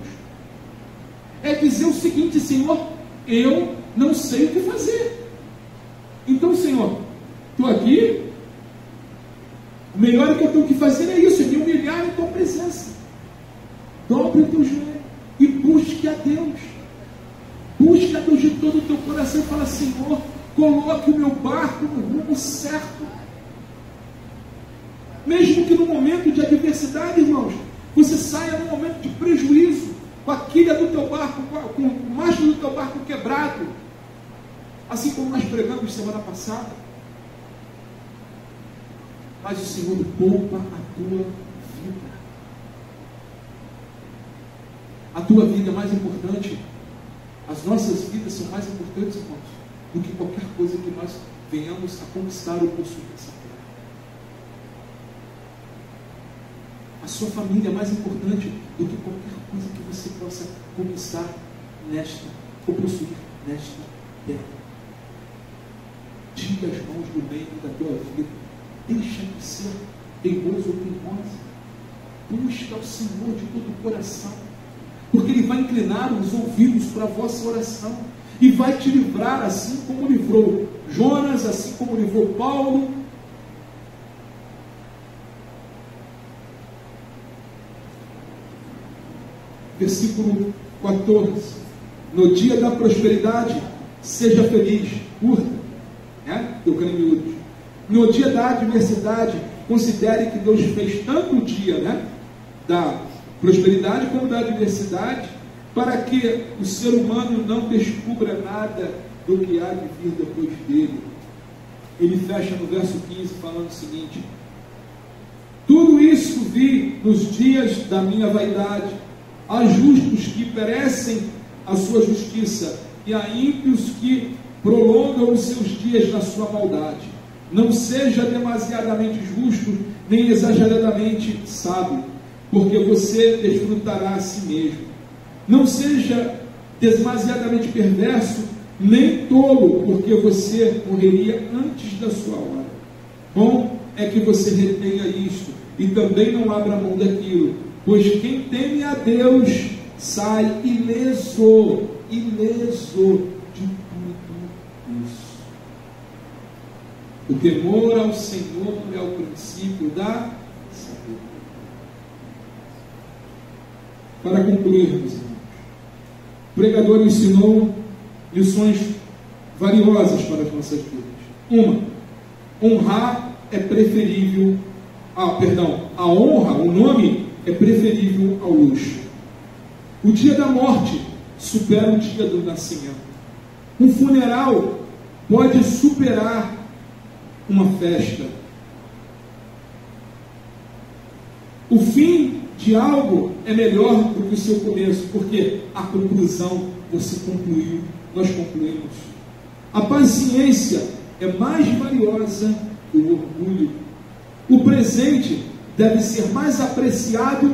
É dizer o seguinte: Senhor, eu não sei o que fazer. Então, Senhor, estou aqui. O melhor que eu tenho que fazer é isso, é me humilhar em tua presença. Dobre o teu joelho e busque a Deus. Busque a Deus de todo o teu coração e fala: Senhor, coloque o meu barco no rumo certo. Mesmo que no momento de adversidade, irmãos, você saia num momento de prejuízo, com a quilha do teu barco, com o mastro do teu barco quebrado, assim como nós pregamos semana passada. Mas o Senhor poupa a tua vida. A tua vida é mais importante. As nossas vidas são mais importantes, irmãos, do que qualquer coisa que nós venhamos a conquistar ou possuir nessa terra. A sua família é mais importante do que qualquer coisa que você possa conquistar nesta ou possuir nesta terra. Tira as mãos do meio da tua vida. Deixa de ser teimoso ou teimosa. Busca o Senhor de todo o coração, porque Ele vai inclinar os ouvidos para a vossa oração e vai te livrar, assim como livrou Jonas, assim como livrou Paulo. Versículo 14: no dia da prosperidade seja feliz, curta, eu creio em miúdos. No dia da adversidade, considere que Deus fez tanto o dia da prosperidade como da adversidade, para que o ser humano não descubra nada do que há de vir depois dele. Ele fecha no verso 15 falando o seguinte: tudo isso vi nos dias da minha vaidade, há justos que perecem a sua justiça, e há ímpios que prolongam os seus dias na sua maldade. Não seja demasiadamente justo, nem exageradamente sábio, porque você desfrutará a si mesmo. Não seja demasiadamente perverso, nem tolo, porque você morreria antes da sua hora. Bom é que você retenha isto, e também não abra mão daquilo, pois quem teme a Deus sai ileso de tudo isso. O temor ao Senhor é o princípio da sabedoria. Para concluirmos, irmãos, o pregador ensinou lições valiosas para as nossas vidas. Honrar é preferível, a honra, o nome é preferível ao luxo. O dia da morte supera o dia do nascimento. Um funeral pode superar uma festa. O fim de algo é melhor do que o seu começo, porque a conclusão você concluiu, nós concluímos. A paciência é mais valiosa que o orgulho. O presente deve ser mais apreciado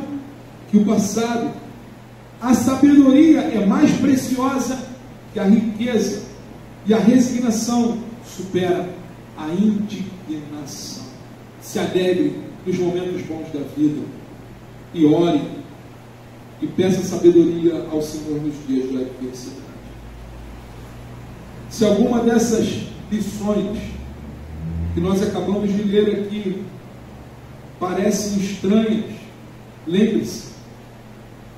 que o passado. A sabedoria é mais preciosa que a riqueza, e a resignação supera a indiferença. condenação. Se alegre nos momentos bons da vida e ore e peça sabedoria ao Senhor nos dias da adversidade. Se alguma dessas lições que nós acabamos de ler aqui parecem estranhas, lembre-se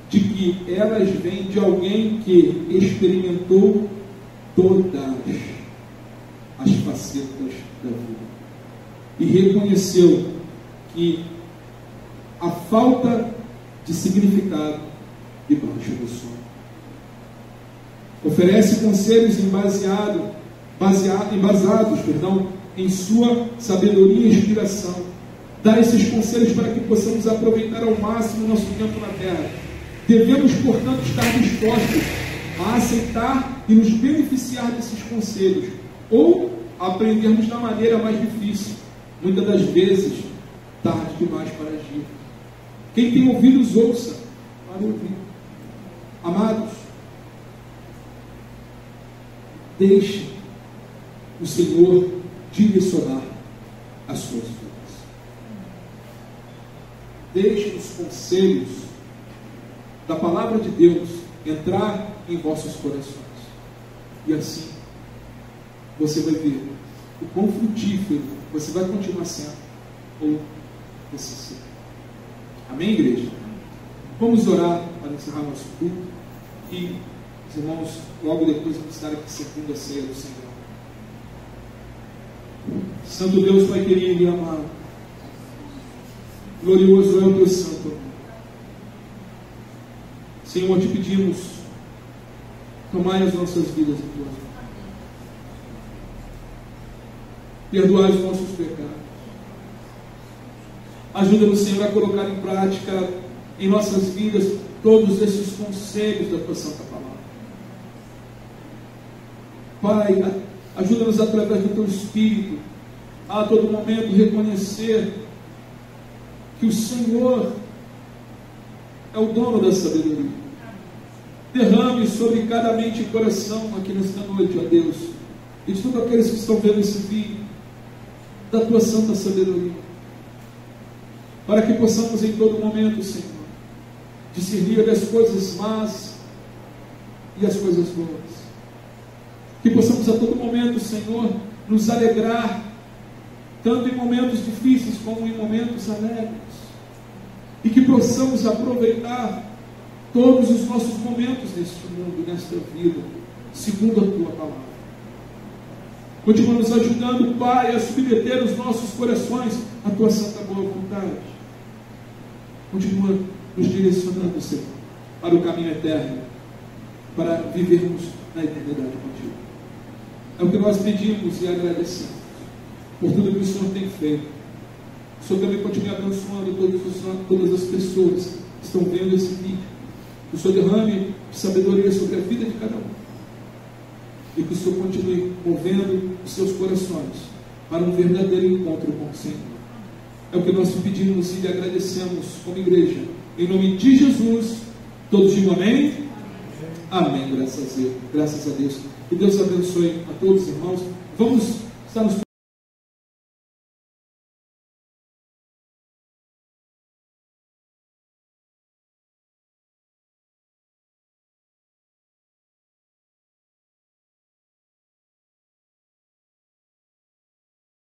de que elas vêm de alguém que experimentou todas as facetas da vida e reconheceu que a falta de significado debaixo do sonho. Oferece conselhos embasados em sua sabedoria e inspiração. Dá esses conselhos para que possamos aproveitar ao máximo o nosso tempo na terra. Devemos, portanto, estar dispostos a aceitar e nos beneficiar desses conselhos, ou aprendermos da maneira mais difícil, muitas das vezes tarde demais para agir. Quem tem ouvidos, ouça para ouvir. Amados, deixe o Senhor direcionar as suas vidas. Deixe os conselhos da palavra de Deus entrar em vossos corações. E assim, você vai ver o quão frutífero você vai continuar sendo, ou você será. Amém, igreja? Vamos orar para encerrar nosso culto e os irmãos logo depois vão estar aqui servindo a ceia do Senhor. Santo Deus, Pai querido e amado, glorioso é o teu santo nome. Senhor, te pedimos, tomai as nossas vidas em tuas mãos. Perdoai os nossos pecados. Ajuda-nos, Senhor, a colocar em prática em nossas vidas todos esses conselhos da tua santa palavra. Pai, ajuda-nos através do teu Espírito a todo momento reconhecer que o Senhor é o dono da sabedoria. Derrame sobre cada mente e coração aqui nesta noite, ó Deus, e de todos aqueles que estão vendo esse vídeo, da tua santa sabedoria, para que possamos em todo momento, Senhor, discernir as coisas más e as coisas boas. Que possamos a todo momento, Senhor, nos alegrar, tanto em momentos difíceis como em momentos alegres. E que possamos aproveitar todos os nossos momentos neste mundo, nesta vida, segundo a tua palavra. Continua nos ajudando, Pai, a submeter os nossos corações à tua santa boa vontade. Continua nos direcionando, Senhor, para o caminho eterno, para vivermos na eternidade contigo. É o que nós pedimos e agradecemos por tudo que o Senhor tem feito. O Senhor também continue abençoando todas as pessoas que estão vendo esse vídeo. Que o Senhor derrame sabedoria sobre a vida de cada um. E que o Senhor continue movendo os seus corações para um verdadeiro encontro com o Senhor. É o que nós pedimos e lhe agradecemos como igreja. Em nome de Jesus, todos digam amém? Amém, graças a Deus. Que Deus abençoe a todos, irmãos. Vamos estar nos